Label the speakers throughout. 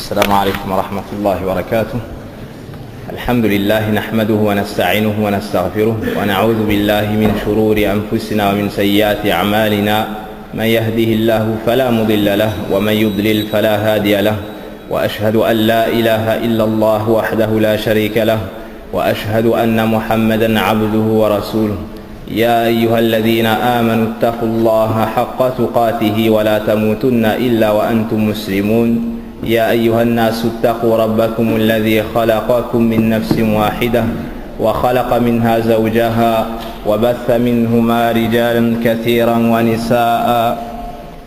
Speaker 1: السلام عليكم ورحمة الله وبركاته. الحمد لله نحمده ونستعينه ونستغفره ونعوذ بالله من شرور أنفسنا ومن سيئات أعمالنا. من يهده الله فلا مضل له ومن يضلل فلا هادي له، وأشهد أن لا إله إلا الله وحده لا شريك له، وأشهد أن محمدا عبده ورسوله. يا أيها الذين آمنوا اتقوا الله حق تقاته ولا تموتن إلا وأنتم مسلمون. يا أيها الناس اتقوا ربكم الذي خلقكم من نفس واحدة وخلق منها زوجها وبث منهما رجالا كثيرا ونساء،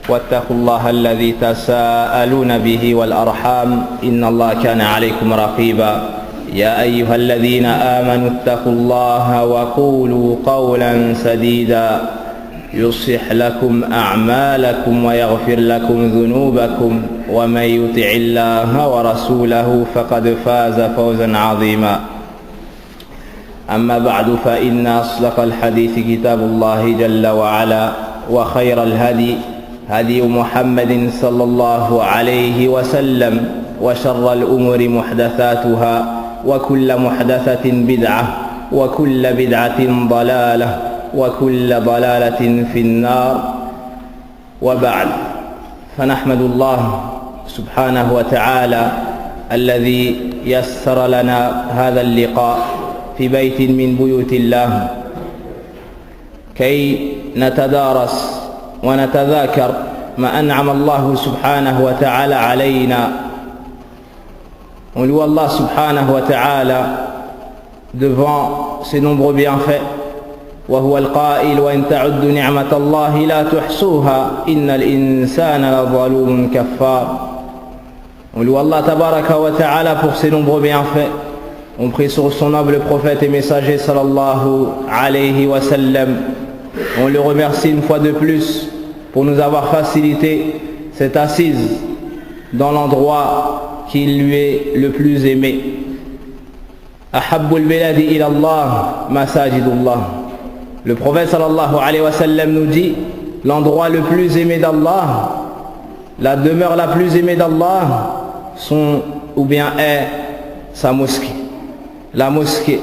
Speaker 1: واتقوا الله الذي تساءلون به والأرحام إن الله كان عليكم رقيبا. يا أيها الذين آمنوا اتقوا الله وقولوا قولا سديدا يصلح لكم أعمالكم ويغفر لكم ذنوبكم، ومن يطع الله ورسوله فقد فاز فوزا عظيما. أما بعد، فإن أصدق الحديث كتاب الله جل وعلا، وخير الهدي هدي محمد صلى الله عليه وسلم، وشر الأمور محدثاتها، وكل محدثة بدعة، وكل بدعة ضلالة، وكل ضلالة في النار. وبعد، فنحمد الله سبحانه وتعالى الذي يسر لنا هذا اللقاء في بيت من بيوت الله كي نتدارس ونتذاكر ما أنعم الله سبحانه وتعالى علينا. On loue Allah subhanahu wa ta'ala devant ses nombreux bienfaits. وهو القائل وإن تعدوا نعمة الله لا تحصوها إن الإنسان لظلوم كفار. On loue Allah tabaraka wa ta'ala pour ses nombreux bienfaits. On prie sur son noble prophète et messager sallallahu alayhi wa sallam. On le remercie une fois de plus pour nous avoir facilité cette assise dans l'endroit qui lui est le plus aimé. Ahabbul biladi ila Allah masajidullah. Le prophète sallallahu alayhi wa sallam nous dit: l'endroit le plus aimé d'Allah, la demeure la plus aimée d'Allah sont ou bien est sa mosquée. La mosquée,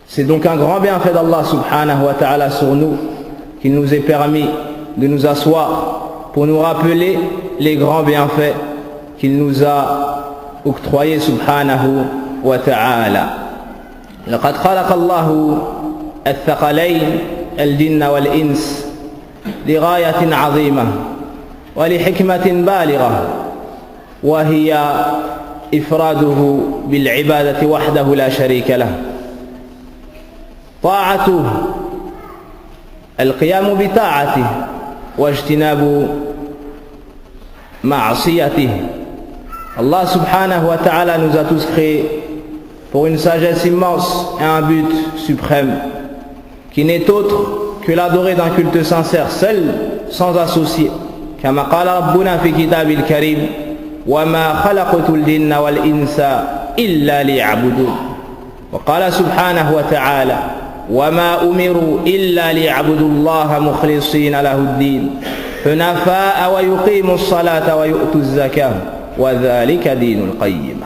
Speaker 1: c'est donc un grand bienfait d'Allah subhanahu wa ta'ala sur nous, qu'il nous ait permis de nous asseoir pour nous rappeler les grands bienfaits qu'il nous a octroyés subhanahu wa ta'ala. لقد خلق الله الثقلين الجن والإنس لغاية عظيمة ولحكمة بالغة، وهي إفراده بالعبادة وحده لا شريك له، طاعته، القيام بطاعته، واجتناب معصيته. Allah subhanahu wa ta'ala nous a tous créés pour une sagesse immense et un but suprême qui n'est autre que l'adorer d'un culte sincère, seul, sans associé. Kama qala rabbuna fi kitabil karim wa ma khalaqtul jinna wal insa illa liya'budun. Wa qala subhanahu wa ta'ala wa ma umiru illa liya'budu allaha mukhlishina lahu ad-din hunafa'a wa yuqimu as-salata wa yu'tu az-zakata wa dhalika dinul qayyim.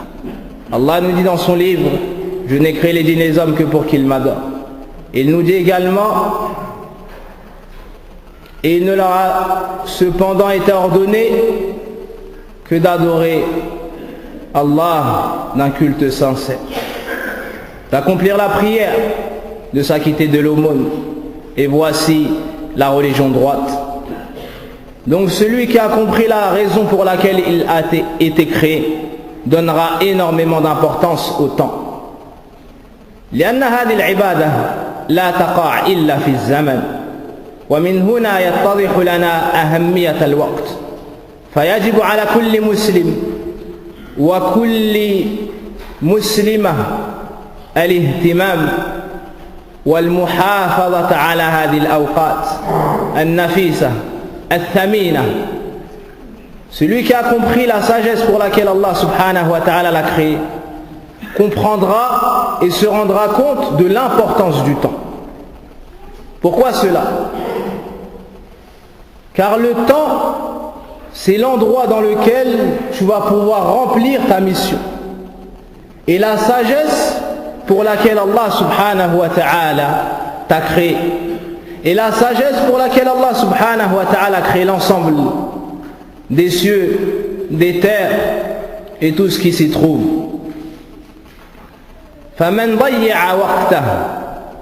Speaker 1: Allah nous dit dans son livre: je n'ai créé les djinns et les hommes que pour qu'ils m'adorent. Il nous dit également: et il ne leur a cependant été ordonné que d'adorer Allah d'un culte sincère, d'accomplir la prière, de s'acquitter de l'aumône, et voici la religion droite. Donc celui qui a compris la raison pour laquelle il a été créé donnera énormément d'importance au temps. لأن هذه العبادة لا تقع إلا في الزمن، ومن هنا يتضح لنا أهمية الوقت. فيجب على كل مسلم وكل مسلمة الاهتمام والمحافظة على هذه الأوقات النفيسة الثمينة. Celui qui a compris la sagesse pour laquelle Allah subhanahu wa ta'ala l'a créé comprendra et se rendra compte de l'importance du temps. Pourquoi cela? Car le temps, c'est l'endroit dans lequel tu vas pouvoir remplir ta mission. Et la sagesse pour laquelle Allah subhanahu wa ta'ala t'a créé. Et la sagesse pour laquelle Allah subhanahu wa ta'ala a créé l'ensemble des cieux, des terres et tout ce qui s'y trouve. فمن ضيع وقته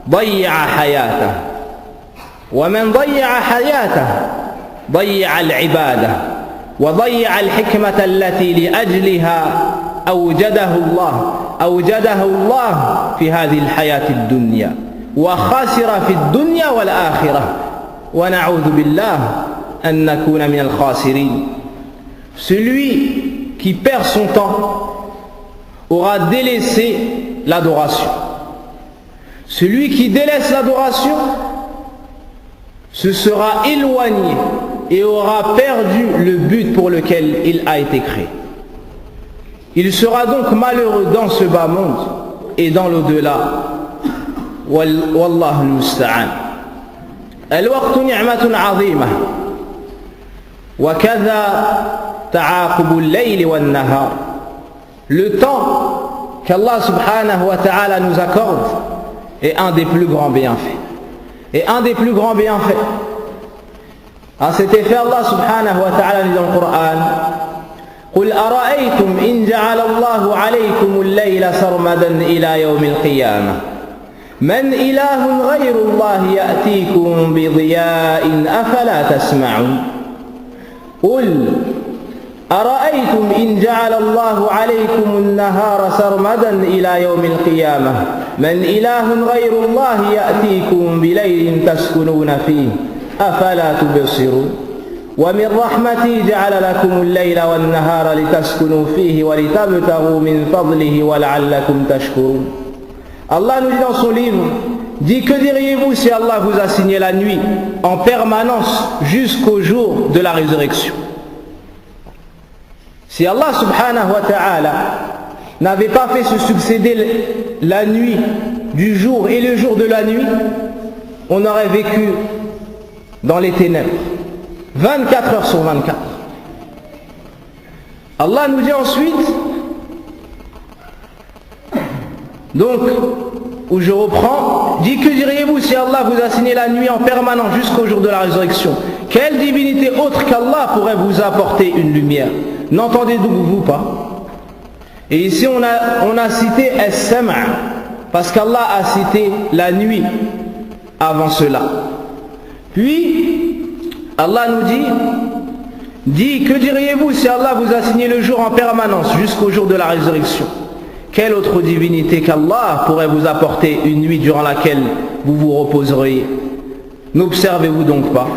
Speaker 1: ضيع حياته ومن ضيع حياته ضيع العبادة وضيع الحكمة التي لأجلها أوجده الله في هذه الحياة الدنيا وخسر في الدنيا والآخرة ونعوذ بالله أن نكون من الخاسرين. Celui qui perd son temps aura délaissé l'adoration. Celui qui délaisse l'adoration se sera éloigné et aura perdu le but pour lequel il a été créé. Il sera donc malheureux dans ce bas monde et dans l'au-delà. Wallahu al-musta'an. الوقت نعمة عظيمة وكذا تعاقب الليل والنهار. Le temps qu'Allah subhanahu wa ta'ala nous accorde est un des plus grands bienfaits. Et un des plus grands bienfaits. À cet effet, Allah subhanahu wa ta'ala dit dans le Coran: قل أرأيتم إن جعل الله عليكم الليل سرمدا إلى يوم القيامة من إله غير الله يأتيكم بضياء أفلا تسمعون. قل أرأيتم إن جعل الله عليكم النهار سرمدا إلى يوم القيامة من إله غير الله يأتيكم بليل تسكنون فيه أفلا تبصرون. ومن رحمته جعل لكم الليل والنهار لتسكنوا فيه ولتبتغوا من فضله ولعلكم تشكرون. Allah nous dit dans son livre, dit: que diriez-vous si Allah vous a signé la nuit en permanence jusqu'au jour de la résurrection? Si Allah subhanahu wa ta'ala n'avait pas fait se succéder la nuit du jour et le jour de la nuit, on aurait vécu dans les ténèbres 24 heures sur 24. Allah nous dit ensuite, donc, où je reprends, dit: que diriez-vous si Allah vous a signé la nuit en permanence jusqu'au jour de la résurrection? Quelle divinité autre qu'Allah pourrait vous apporter une lumière? N'entendez-vous pas? Et ici on a cité As-Sam', parce qu'Allah a cité la nuit avant cela. Puis Allah nous dit: que diriez-vous si Allah vous a signé le jour en permanence jusqu'au jour de la résurrection? Quelle autre divinité qu'Allah pourrait vous apporter une nuit durant laquelle vous vous reposeriez? N'observez-vous donc pas?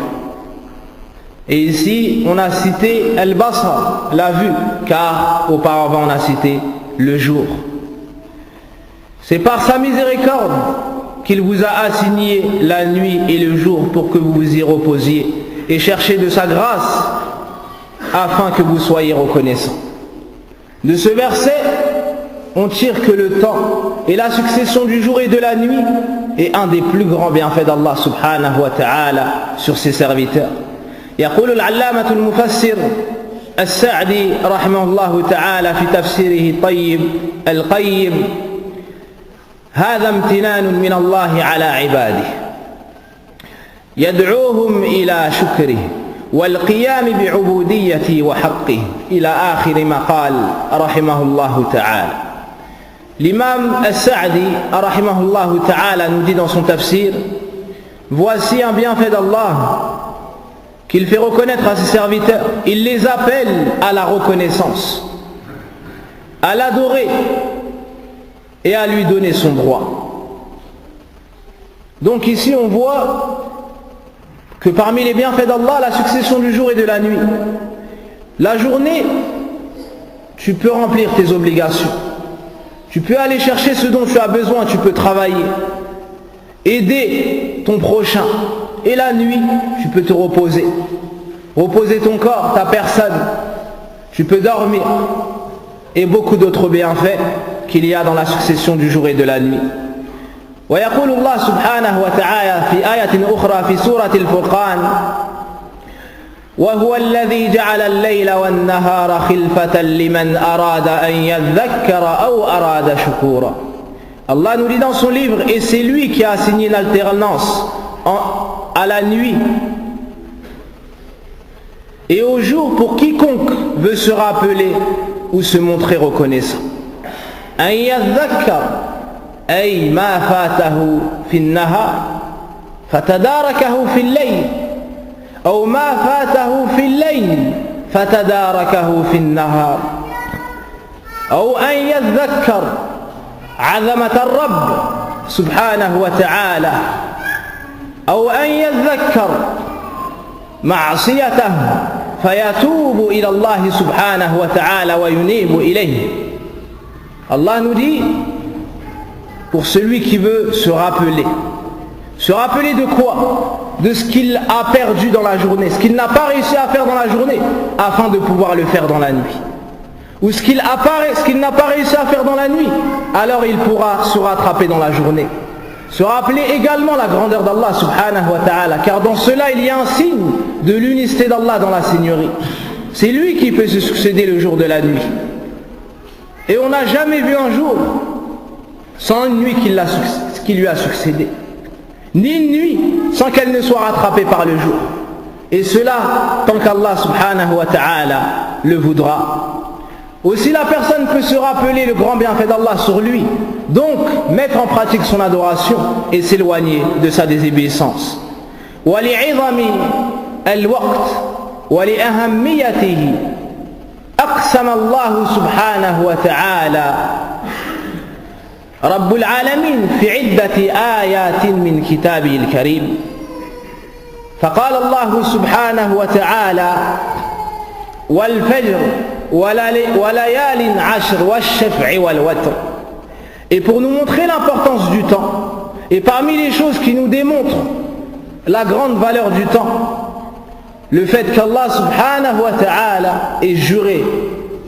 Speaker 1: Et ici on a cité Al-Basar, la vue, car auparavant on a cité le jour. C'est par sa miséricorde qu'il vous a assigné la nuit et le jour pour que vous vous y reposiez et cherchiez de sa grâce afin que vous soyez reconnaissants. De ce verset, on tire que le temps et la succession du jour et de la nuit est un des plus grands bienfaits d'Allah subhanahu wa ta'ala sur ses serviteurs. يقول العلامة المفسر السعدي رحمه الله تعالى في تفسيره الطيب القيم: هذا امتنان من الله على عباده يدعوهم إلى شكره والقيام بعبوديته وحقه إلى آخر ما قال رحمه الله تعالى. L'imam As-Sa'di rahimahullah ta'ala nous dit dans son tafsir: voici un bienfait d'Allah qu'il fait reconnaître à ses serviteurs. Il les appelle à la reconnaissance, à l'adorer et à lui donner son droit. Donc ici on voit que parmi les bienfaits d'Allah, la succession du jour et de la nuit. La journée, tu peux remplir tes obligations, tu peux aller chercher ce dont tu as besoin, tu peux travailler, aider ton prochain. Et la nuit, tu peux te reposer, reposer ton corps, ta personne, tu peux dormir, et beaucoup d'autres bienfaits qu'il y a dans la succession du jour et de la nuit. ويقول الله سبحانه وتعالى في آية أخرى في سورة الفرقان: وهو الذي جعل الليل والنهار خلفة لمن أراد أن يذكر أو أراد شكورا. Allah nous dit dans son livre, et c'est lui qui a assigné l'alternance à la nuit et au jour pour quiconque veut se rappeler ou se montrer reconnaissant. أن يذكر أي ما فاته في النهار فتداركه في الليل أو ما فاته في الليل فتداركه في النهار أو أن يذكر عظمة الرب سبحانه وتعالى أو أن يذكر معصيته فيتوب إلى الله سبحانه وتعالى وينيب إليه. Allah nous dit, pour celui qui veut se rappeler de quoi? De ce qu'il a perdu dans la journée, ce qu'il n'a pas réussi à faire dans la journée, afin de pouvoir le faire dans la nuit. Ou ce qu'il n'a pas réussi à faire dans la nuit, alors il pourra se rattraper dans la journée. Se rappeler également la grandeur d'Allah subhanahu wa ta'ala, car dans cela il y a un signe de l'unicité d'Allah dans la Seigneurie. C'est lui qui peut se succéder le jour de la nuit. Et on n'a jamais vu un jour sans une nuit qui lui a succédé, ni une nuit sans qu'elle ne soit rattrapée par le jour. Et cela tant qu'Allah subhanahu wa ta'ala le voudra. Aussi la personne peut se rappeler le grand bienfait d'Allah sur lui, donc mettre en pratique son adoration et s'éloigner de sa désobéissance. وَلِعِظَمِ الْوَقْتِ وَلِأَهَمِّيَتِهِ أقسم الله سبحانه وتعالى رب العالمين في عدة آيات من كتابه الكريم. فقال الله سبحانه وتعالى والفجر وليال عشر والشفع والوتر. Et pour nous montrer l'importance du temps, et parmi les choses qui nous démontrent la grande valeur du temps, le fait qu'Allah subhanahu wa ta'ala est juré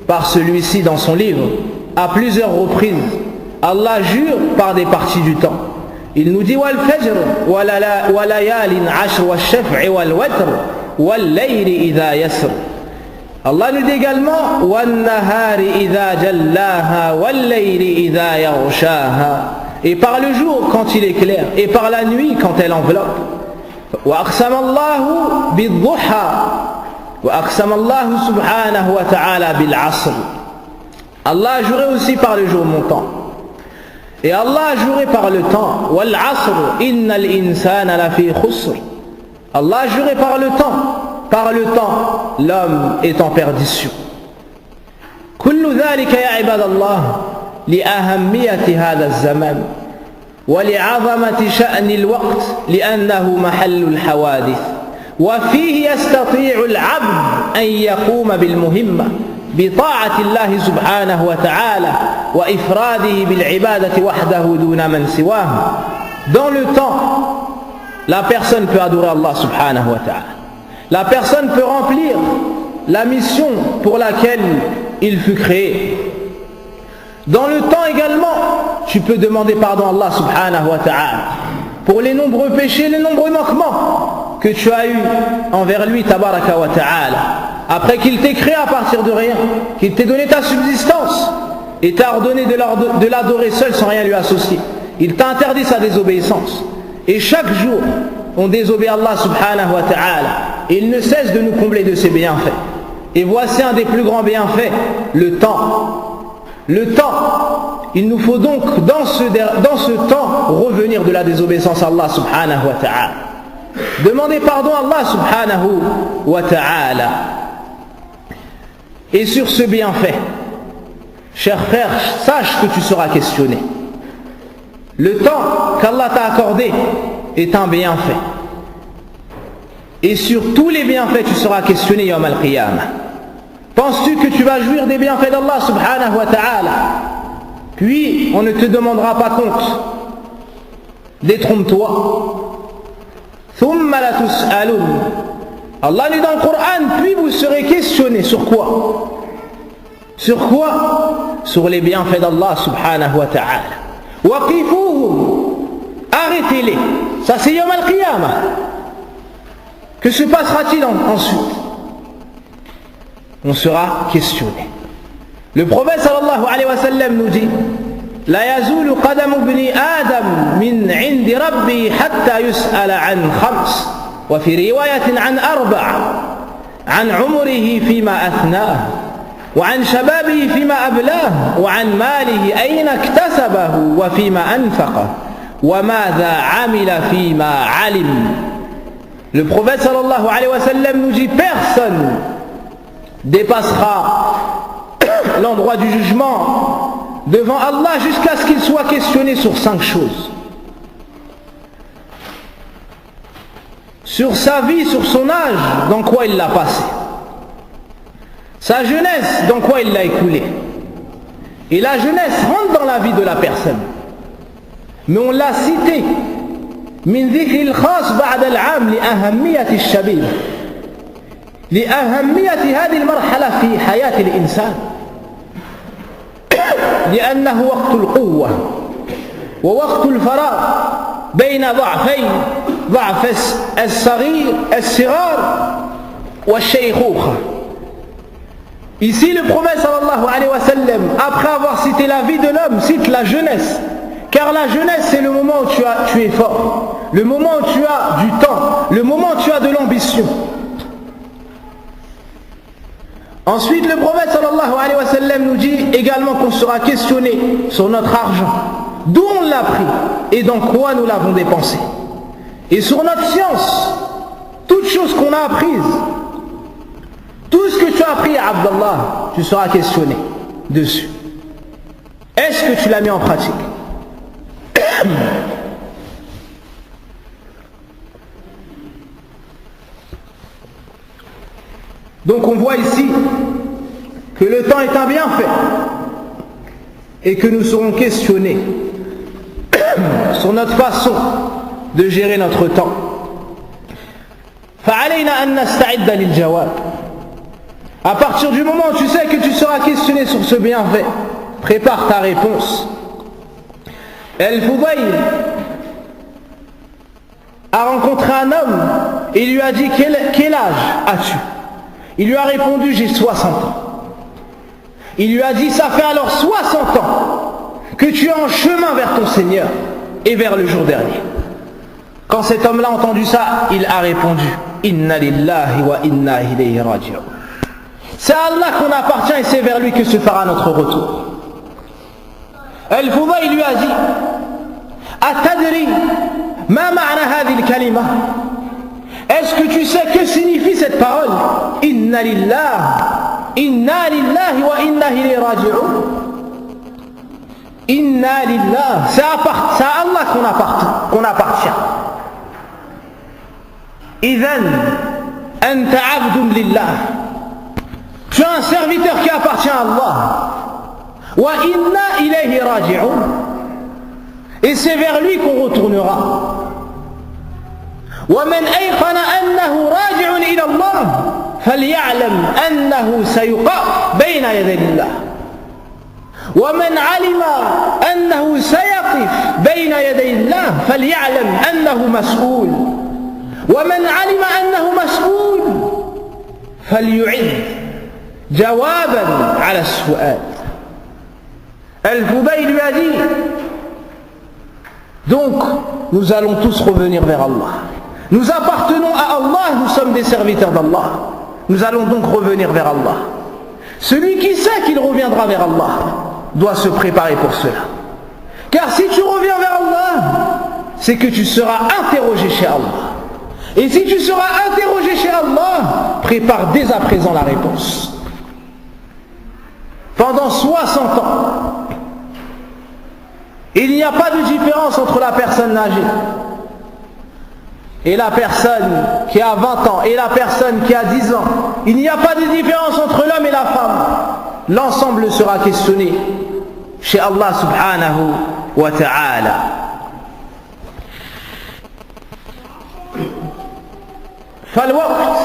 Speaker 1: par celui-ci dans son livre à plusieurs reprises. Allah jure par des parties du temps. Il nous dit wal fajr wa layalin ashr wa shaf'i wal watr wal layli idha yasr. Allah nous dit également wan nahari idha jallaha wal layli idha yaghshaha. Et par le jour quand il éclaire et par la nuit quand elle enveloppe. وأقسم الله بالضحى وأقسم الله سبحانه وتعالى بالعصر. Allah a juré aussi par le jour montant. Et Allah a juré par le temps. والعصر إن الإنسان لفي خسر. Allah a juré par le temps. Par le temps, l'homme est en perdition. كل ذلك يا عباد الله لأهمية هذا الزمان ولعظمة شأن الوقت لأنه محل الحوادث وفيه يستطيع العبد أن يقوم بالمهمة بطاعة الله سبحانه وتعالى وإفراده بالعبادة وحده دون من سواه. Dans le temps, la personne peut adorer Allah subhanahu wa ta'ala. La personne peut remplir la mission pour laquelle il fut créé. Dans le temps également, tu peux demander pardon à Allah subhanahu wa ta'ala pour les nombreux péchés, les nombreux manquements que tu as eu envers lui tabaraka wa ta'ala. Après qu'il t'ait créé à partir de rien, qu'il t'ait donné ta subsistance et t'a ordonné de l'adorer seul sans rien lui associer. Il t'a interdit sa désobéissance. Et chaque jour, on désobéit Allah subhanahu wa ta'ala. Et il ne cesse de nous combler de ses bienfaits. Et voici un des plus grands bienfaits, le temps. Le temps, il nous faut donc dans ce temps revenir de la désobéissance à Allah subhanahu wa ta'ala. Demander pardon à Allah subhanahu wa ta'ala. Et sur ce bienfait, cher frère, sache que tu seras questionné. Le temps qu'Allah t'a accordé est un bienfait. Et sur tous les bienfaits, tu seras questionné yawm al-qiyamah. Penses-tu que tu vas jouir des bienfaits d'Allah subhanahu wa ta'ala, puis on ne te demandera pas compte? Détrompe-toi. Thumma la tus'alun. Allah dit dans le Coran, puis vous serez questionné sur quoi? Sur quoi? Sur les bienfaits d'Allah subhanahu wa ta'ala. Waqifuhum. Arrêtez-les. Ça c'est yawm al-qiyamah. Que se passera-t-il ensuite?
Speaker 2: On sera questionné. Le prophète sallallahu alayhi wa sallam nous dit: لا يزول قدم ابن آدم من عند ربي حتى يسأل عن 5 وفي رواية عن 4 عن عمره فيما أثناه وعن شبابه فيما أبلاه وعن ماله أين اكتسبه وفيما أنفقه وماذا عمل فيما علم. Le prophète sallallahu alayhi wa sallam nous dit: personne dépassera l'endroit du jugement devant Allah jusqu'à ce qu'il soit questionné sur 5 choses. Sur sa vie, sur son âge, dans quoi il l'a passé. Sa jeunesse, dans quoi il l'a écoulée. Et la jeunesse rentre dans la vie de la personne. Mais on l'a cité من ذكر الخاص بعد العام لأهمية الشباب لأهمية هذه المرحلة في حياة الإنسان لأنه وقت القوة ووقت الفراغ بين ضعفين ضعف الصغار والشيخوخة. Ici le prophète sallallahu alayhi wa sallam, après avoir cité la vie de l'homme, cite la jeunesse. Car la jeunesse, c'est le moment où tu es fort, le moment où tu as du temps, le moment où tu as de l'ambition. Ensuite, le prophète sallallahu alayhi wa sallam nous dit également qu'on sera questionné sur notre argent, d'où on l'a pris et dans quoi nous l'avons dépensé. Et sur notre science, toutes choses qu'on a apprises, tout ce que tu as appris à Abdallah, tu seras questionné dessus. Est-ce que tu l'as mis en pratique? Donc on voit ici que le temps est un bienfait et que nous serons questionnés sur notre façon de gérer notre temps. فعلينا أن نستعد للجواب. À partir du moment où tu sais que tu seras questionné sur ce bienfait, prépare ta réponse. El-Fudayl a rencontré un homme et lui a dit: quel âge as-tu? Il lui a répondu: j'ai 60 ans. Il lui a dit: ça fait alors 60 ans que tu es en chemin vers ton Seigneur et vers le jour dernier. Quand cet homme-là a entendu ça, il a répondu: Inna lillahi wa inna ilayhi raji'un. C'est à Allah qu'on appartient et c'est vers lui que se fera notre retour. El-Fudayl lui a dit: Atadri ma ma'na hadhihi al-kalima? Est-ce que tu sais que signifie cette parole? Inna lillahi wa inna ilayhi raji'un. Inna lillah, c'est à Allah qu'on appartient. Idhan anta abdun lillah, tu es un serviteur qui appartient à Allah. Wa inna ilayhi raji'un, et c'est vers lui qu'on retournera. ومن أيقن أنه راجع إلى الله فليعلم أنه سيقف بين يدي الله ومن علم أنه سيقف بين يدي الله فليعلم أنه مسؤول ومن علم أنه مسؤول فليعد جوابا على السؤال. El-Fudayl lui a dit: donc nous allons tous revenir vers Allah. Nous appartenons à Allah, nous sommes des serviteurs d'Allah. Nous allons donc revenir vers Allah. Celui qui sait qu'il reviendra vers Allah doit se préparer pour cela. Car si tu reviens vers Allah, c'est que tu seras interrogé chez Allah. Et si tu seras interrogé chez Allah, prépare dès à présent la réponse. Pendant 60 ans, il n'y a pas de différence entre la personne âgée et la personne qui a 20 ans et la personne qui a 10 ans. Il n'y a pas de différence entre l'homme et la femme. L'ensemble sera questionné chez Allah subhanahu wa ta'ala. فالوقت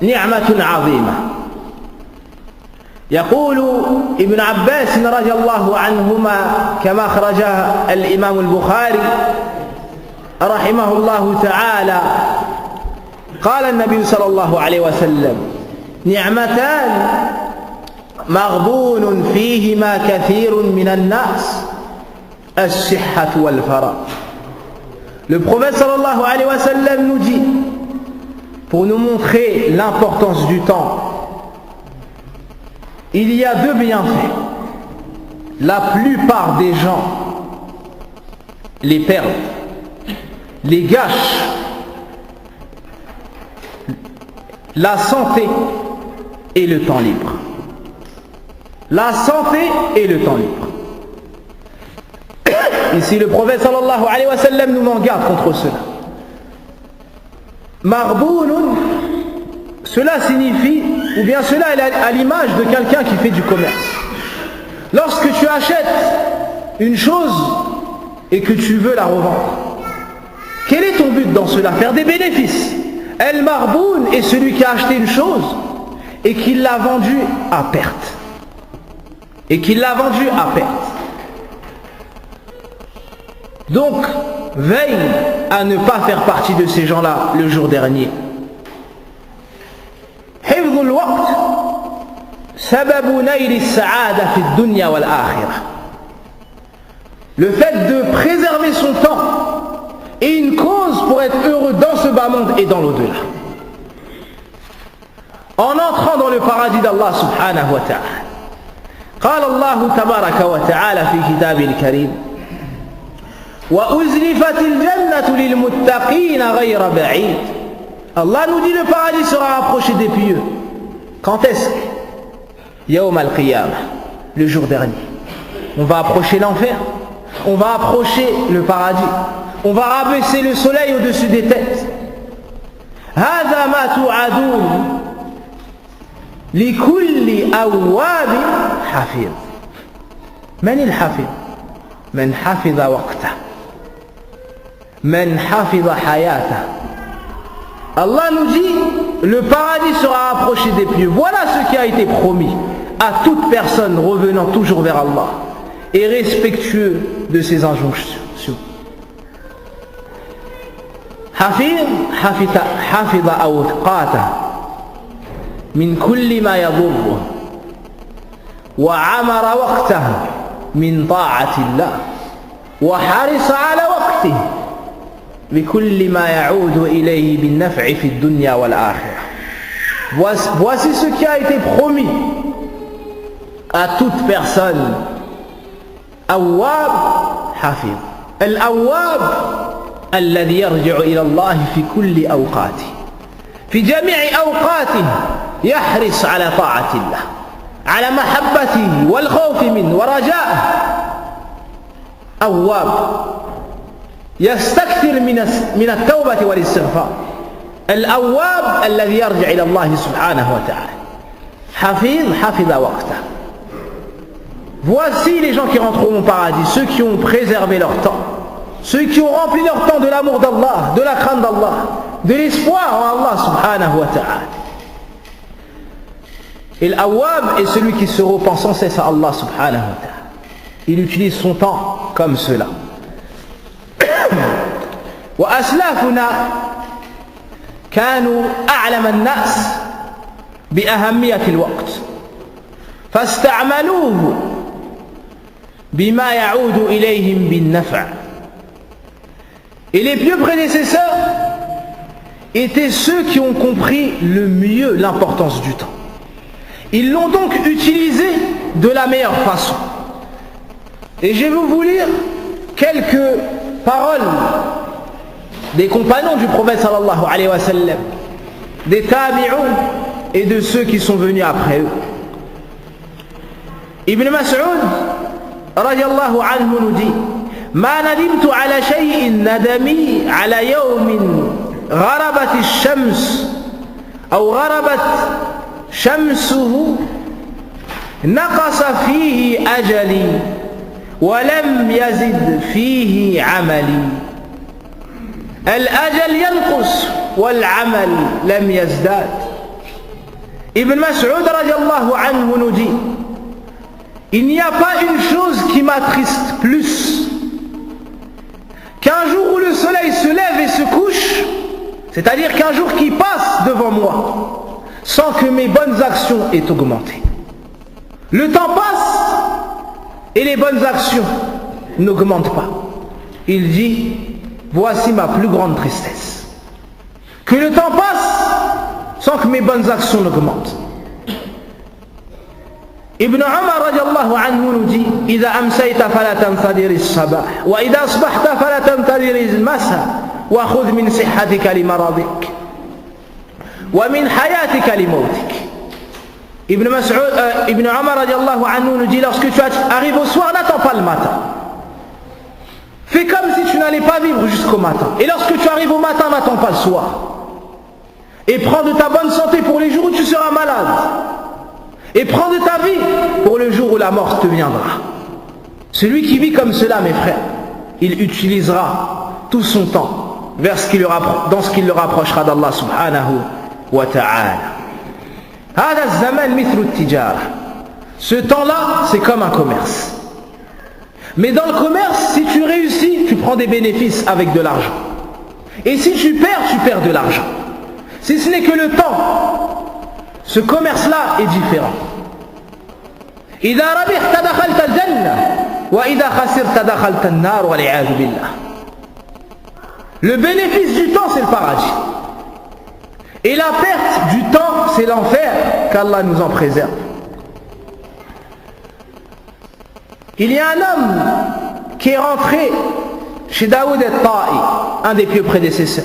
Speaker 2: نعمة عظيمة. يقول ابن عباس رضي الله عنهما كما أخرجها الإمام البخاري رحمه الله تعالى: قال النبي صلى الله عليه وسلم: نعمتان مغبون فيهما كثير من الناس الصحة والفراغ. Le prophète sallallahu alayhi wa sallam nous dit, pour nous montrer l'importance du temps, il y a deux bienfaits. La plupart des gens les perdent, les gâchent. La santé et le temps libre. La santé et le temps libre. Ici, le prophète sallallahu alayhi wa sallam nous en garde contre cela. Marboun, cela signifie, ou bien cela est à l'image de quelqu'un qui fait du commerce. Lorsque tu achètes une chose et que tu veux la revendre, quel est ton but dans cela? Faire des bénéfices. El Marboun est celui qui a acheté une chose et qui l'a vendue à perte. Et qui l'a vendue à perte. Donc, veille à ne pas faire partie de ces gens-là le jour dernier. Hifdhul waqt sababu nayli as-sa'ada fi ad-dunya wal akhirah. Le fait de préserver son temps est une cause pour être heureux dans ce bas monde et dans l'au-delà. En entrant dans le paradis d'Allah subhanahu wa ta'ala. قال الله تبارك وتعالى في كتابه الكريم وأزلفت الجنة للمتقين غير بعيد. Allah nous dit le paradis sera rapproché des pieux. Quand est-ce? Yawm al-Qiyamah, le jour dernier. On va approcher l'enfer, on va approcher le paradis, on va rabaisser le soleil au-dessus des têtes. هذا ما توعدون لكل أواب حفيظ. من الحفيظ؟ من حفظ وقته، من حفظ حياته. Allah nous dit, le paradis sera approché des pieux. Voilà ce qui a été promis à toute personne revenant toujours vers Allah et respectueux de ses injonctions. حفظ أوقاته من كل ما يضره وعمر وقته من طاعة الله وحرص على وقته بكل ما يعود إليه بالنفع في الدنيا والآخرة. Voici ce qui a été promis à toute personne. أواب حفظ. الأواب الذي يرجع إلى الله في كل أوقاته في جميع أوقاته يحرص على طاعة الله على محبته والخوف منه ورجائه. أواب يستكثر من التوبة والاستغفار. الأواب الذي يرجع إلى الله سبحانه وتعالى. حفظ وقته. Voici les gens qui rentreront au paradis, ceux qui ont préservé leur temps, ceux qui ont rempli leur temps de l'amour d'Allah, de la crainte d'Allah, de l'espoir en Allah subhanahu wa ta'ala. Et l'awwab est celui qui se repent sans cesse à Allah subhanahu wa ta'ala. Il utilise son temps comme cela. وأسلافنا كانوا أعلم الناس بأهمية الوقت فاستعملوه بما يعود إليهم بالنفع. Et les pieux prédécesseurs étaient ceux qui ont compris le mieux l'importance du temps. Ils l'ont donc utilisé de la meilleure façon. Et je vais vous lire quelques paroles des compagnons du prophète sallallahu alayhi wa sallam, des tabi'un et de ceux qui sont venus après eux. Ibn Mas'ud radiyallahu anhu nous dit: ما ندمت على شيء ندمي على يوم غربت الشمس أو غربت شمسه نقص فيه أجلي ولم يزد فيه عملي. الأجل ينقص والعمل لم يزداد. Ibn Mas'ud radiyallahu anhu nous dit: il n'y a pas une chose qui m'attriste plus qu'un jour où le soleil se lève et se couche, c'est-à-dire qu'un jour qui passe devant moi, sans que mes bonnes actions aient augmenté. Le temps passe et les bonnes actions n'augmentent pas. Il dit, voici ma plus grande tristesse. Que le temps passe sans que mes bonnes actions n'augmentent. Ibn Umar radiallahu anhu nous dit, إذا أمسيت فلا تنتظر الصباح وإذا أصبحت فلا تنتظر المساء وخذ من صحتك لمرضك ومن حياتك لموتك. Ibn Umar radiallahu anhu nous dit, lorsque tu arrives au soir, n'attends pas le matin. Fais comme si tu n'allais pas vivre jusqu'au matin. Et lorsque tu arrives au matin, n'attends pas le soir. Et prends de ta bonne santé pour les jours où tu seras malade. Et prends de ta vie pour le jour où la mort te viendra. Celui qui vit comme cela, mes frères, il utilisera tout son temps dans ce qui le rapprochera d'Allah subhanahu wa ta'ala. Ce temps-là, c'est comme un commerce. Mais dans le commerce, si tu réussis, tu prends des bénéfices avec de l'argent. Et si tu perds de l'argent. Si ce n'est que le temps, ce commerce-là est différent. Le bénéfice du temps, c'est le paradis. Et la perte du temps, c'est l'enfer, qu'Allah nous en préserve. Il y a un homme qui est rentré chez Daoud al-Ta'i, un des pieux prédécesseurs.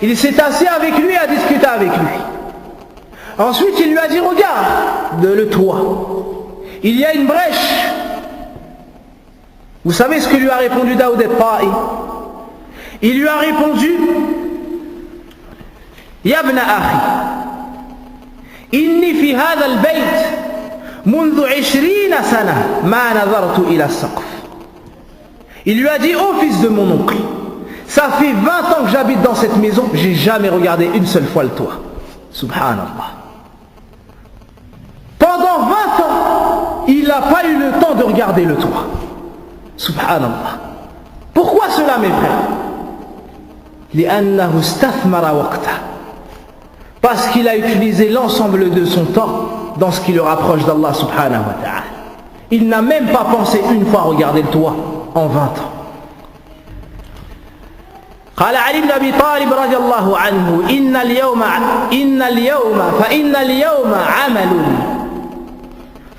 Speaker 2: Il s'est assis avec lui et a discuté avec lui. Ensuite, il lui a dit, regarde le toit. Il y a une brèche. Vous savez ce que lui a répondu Daoud al-Ta'i? Il lui a répondu, Ya ibn akhi, inni fi hadha al-bayt منذ 20 سنة ما نظرت إلى السقف. Il lui a dit, ô fils de mon oncle, ça fait 20 ans que j'habite dans cette maison, j'ai jamais regardé une seule fois le toit. Subhanallah. Pendant 20 ans, il n'a pas eu le temps de regarder le toit. Subhanallah. Pourquoi cela, mes frères? لأنه استثمر وقته. Parce qu'il a utilisé l'ensemble de son temps dans ce qui le rapproche d'Allah subhanahu wa ta'ala. Il n'a même pas pensé une fois regarder le toit en 20 ans. قال علي بن أبي طالب رضي الله عنه إن اليوم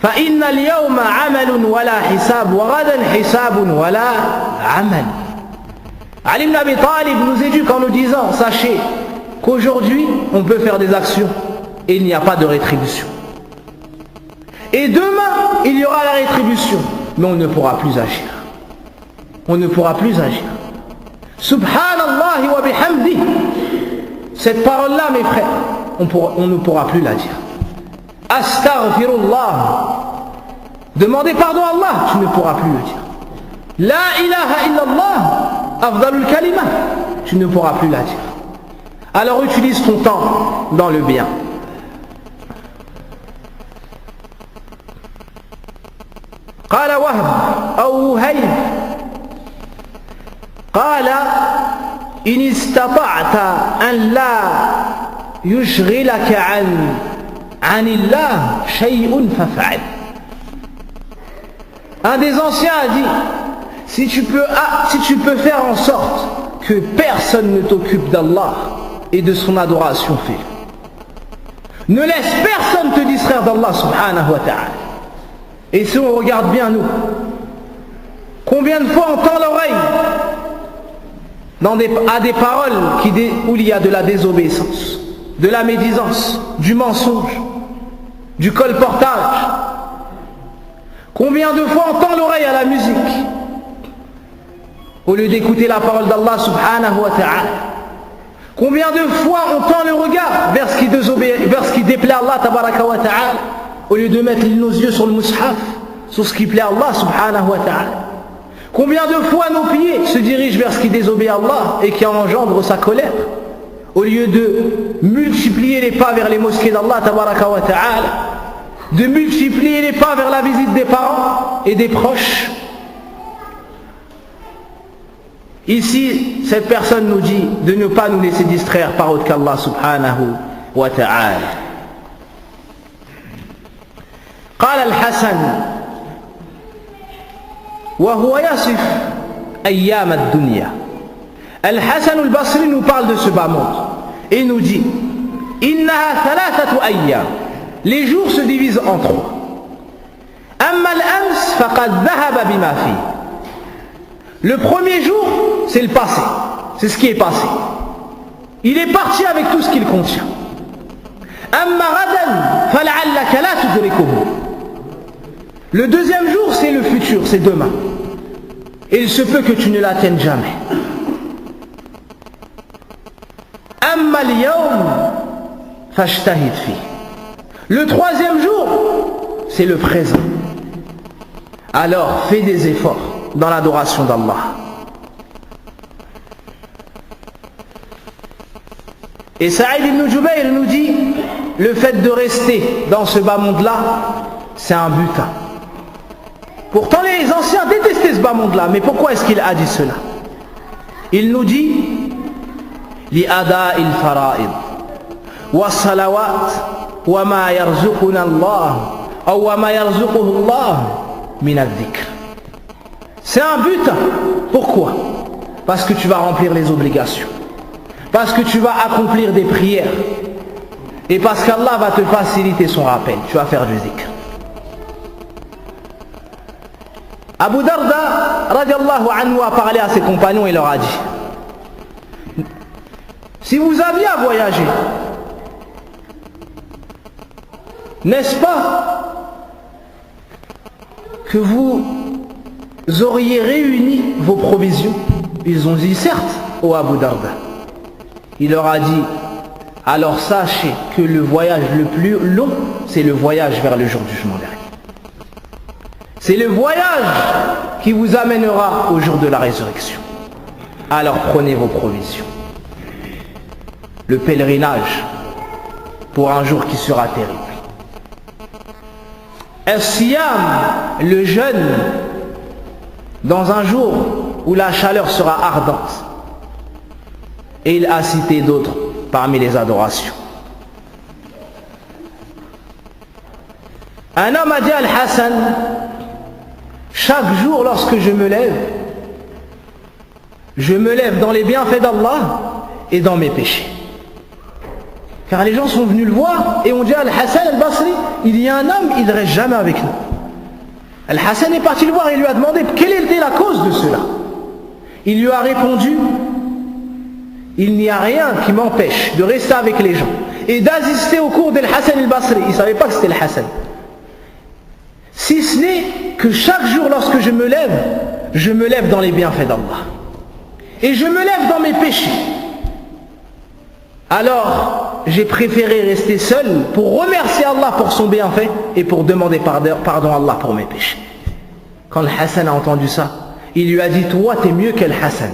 Speaker 2: فإن اليوم عمل ولا حساب وغدا حساب ولا عمل. Ali ibn Abi Talib nous éduque en nous disant, sachez qu'aujourd'hui on peut faire des actions et il n'y a pas de rétribution. Et demain il y aura la rétribution, mais on ne pourra plus agir. On ne pourra plus agir. Subhanallah wa bihamdi. Cette parole-là, mes frères, on ne pourra plus la dire. Astaghfirullah. Demandez pardon à Allah, tu ne pourras plus le dire. La ilaha illallah. Afdalul kalima, tu ne pourras plus la dire. Alors utilise ton temps dans le bien. قال وهب أو وهيب قال إن استطعت أن لا يشغلك عن الله شيء فافعل. Un des anciens a dit, si tu peux faire en sorte que personne ne t'occupe d'Allah et de son adoration, fais. Ne laisse personne te distraire d'Allah subhanahu wa ta'ala. Et si on regarde bien nous, combien de fois on tend l'oreille à des paroles où il y a de la désobéissance, de la médisance, du mensonge, du colportage. Combien de fois on tend l'oreille à la musique au lieu d'écouter la parole d'Allah subhanahu wa ta'ala. Combien de fois on tend le regard vers ce qui déplaît à Allah tabaraka wa ta'ala, au lieu de mettre nos yeux sur le mushaf, sur ce qui plaît à Allah subhanahu wa ta'ala. Combien de fois nos pieds se dirigent vers ce qui désobéit à Allah et qui engendre sa colère, au lieu de multiplier les pas vers les mosquées d'Allah tabaraka wa ta'ala, de multiplier les pas vers la visite des parents et des proches. Ici, cette personne nous dit de ne pas nous laisser distraire par autre qu'Allah subhanahu wa ta'ala. قال الحسن وهو يصف أيام الدنيا. Al-Hassan al-Basri nous parle de ce bas monde et nous dit إنها ثلاثة أيام. Les jours se divisent en trois. أما الأمس فقد ذهب بما فيه. Le premier jour, c'est le passé, c'est ce qui est passé. Il est parti avec tout ce qu'il contient. أما غدا فلعلك لا تدركه. Le deuxième jour, c'est le futur, c'est demain. Et il se peut que tu ne l'atteignes jamais. أما اليوم فاجتهد فيه. Le troisième jour, c'est le présent. Alors, fais des efforts dans l'adoration d'Allah. Et Saïd ibn Jubayr nous dit, le fait de rester dans ce bas monde-là, c'est un butin. Pourtant les anciens détestaient ce bas monde-là, mais pourquoi est-ce qu'il a dit cela? Il nous dit, لِأَدَاءِ الْفَرَائِضِ وَالصَّلَوَاتِ وَمَا يَرْزُقُنَا اللَّهُ أو وَمَا يَرْزُقُهُ اللَّهُ مِنَ الذِّكْرِ. C'est un butin. Pourquoi? Parce que tu vas remplir les obligations. Parce que tu vas accomplir des prières. Et parce qu'Allah va te faciliter son rappel. Tu vas faire du zikr. Abu Darda, radiallahu anhu, a parlé à ses compagnons et leur a dit, si vous aviez à voyager, n'est-ce pas que vous auriez réuni vos provisions? Ils ont dit certes, ô Abu Darda. Il leur a dit, alors sachez que le voyage le plus long, c'est le voyage vers le jour du jugement dernier. C'est le voyage qui vous amènera au jour de la résurrection. Alors prenez vos provisions. Le pèlerinage pour un jour qui sera terrible. As-siyam, le jeûne, dans un jour où la chaleur sera ardente. Et il a cité d'autres parmi les adorations. Un homme a dit à Al-Hassan, chaque jour lorsque je me lève dans les bienfaits d'Allah et dans mes péchés. Car les gens sont venus le voir et ont dit à Al-Hassan al-Basri, il y a un homme, il ne reste jamais avec nous. Al-Hassan est parti le voir et lui a demandé quelle était la cause de cela. Il lui a répondu, il n'y a rien qui m'empêche de rester avec les gens et d'assister au cours d'Al-Hassan al-Basri. Il ne savait pas que c'était Al-Hassan. Si ce n'est que chaque jour lorsque je me lève dans les bienfaits d'Allah. Et je me lève dans mes péchés. Alors, j'ai préféré rester seul pour remercier Allah pour son bienfait et pour demander pardon à Allah pour mes péchés. Quand le Hassan a entendu ça, il lui a dit, toi t'es mieux qu'Al-Hassan.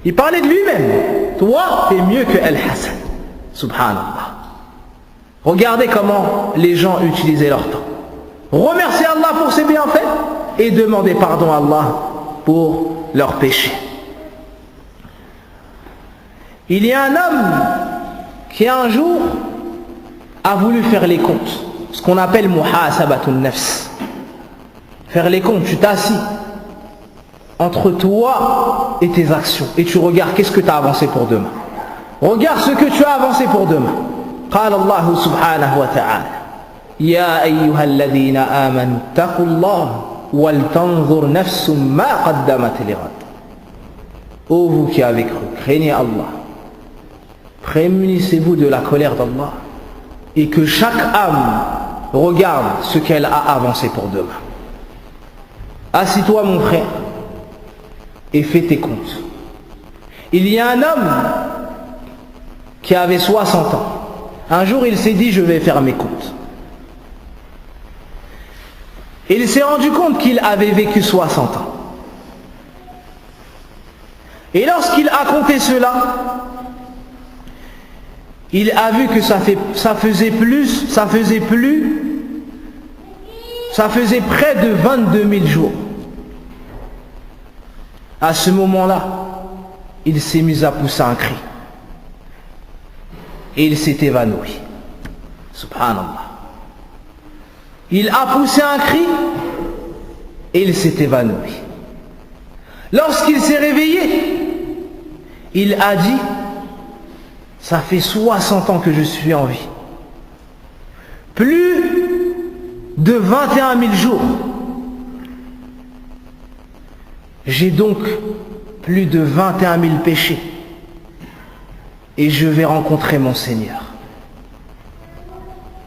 Speaker 2: Il parlait de lui-même. Toi t'es mieux que Al-Hassan. Subhanallah. Regardez comment les gens utilisaient leur temps. Remercier Allah pour ses bienfaits et demander pardon à Allah pour leurs péchés. Il y a un homme qui un jour a voulu faire les comptes, ce qu'on appelle muhasabatun nafs. Faire les comptes, tu t'assis entre toi et tes actions et tu regardes qu'est-ce que tu as avancé pour demain. Regarde ce que tu as avancé pour demain. قال الله سبحانه وتعالى يا أيها الذين آمنوا اتقوا الله ولتنظر نفس ما قدمت لغد. Ô vous qui avez cru, craignez Allah. Prémunissez-vous de la colère d'Allah et que chaque âme regarde ce qu'elle a avancé pour demain. Assis-toi mon frère et fais tes comptes. Il y a un homme qui avait 60 ans. Un jour il s'est dit je vais faire mes comptes. Et il s'est rendu compte qu'il avait vécu 60 ans. Et lorsqu'il a compté cela, il a vu que ça faisait près de 22 000 jours. À ce moment-là, il s'est mis à pousser un cri. Et il s'est évanoui. Subhanallah. Il a poussé un cri et il s'est évanoui. Lorsqu'il s'est réveillé, il a dit, ça fait 60 ans que je suis en vie. Plus de 21 000 jours. J'ai donc plus de 21 000 péchés. Et je vais rencontrer mon Seigneur.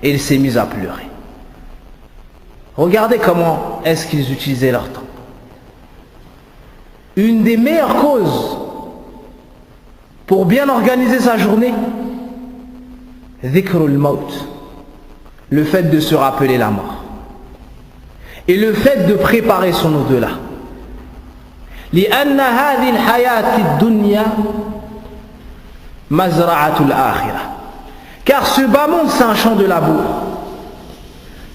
Speaker 2: Et il s'est mis à pleurer. Regardez comment est-ce qu'ils utilisaient leur temps. Une des meilleures causes pour bien organiser sa journée, dhikrul maut, le fait de se rappeler la mort. Et le fait de préparer son au-delà. لأن هذه الحياة الدنيا مزرعة الآخرة. Car ce bas monde, c'est un champ de labour.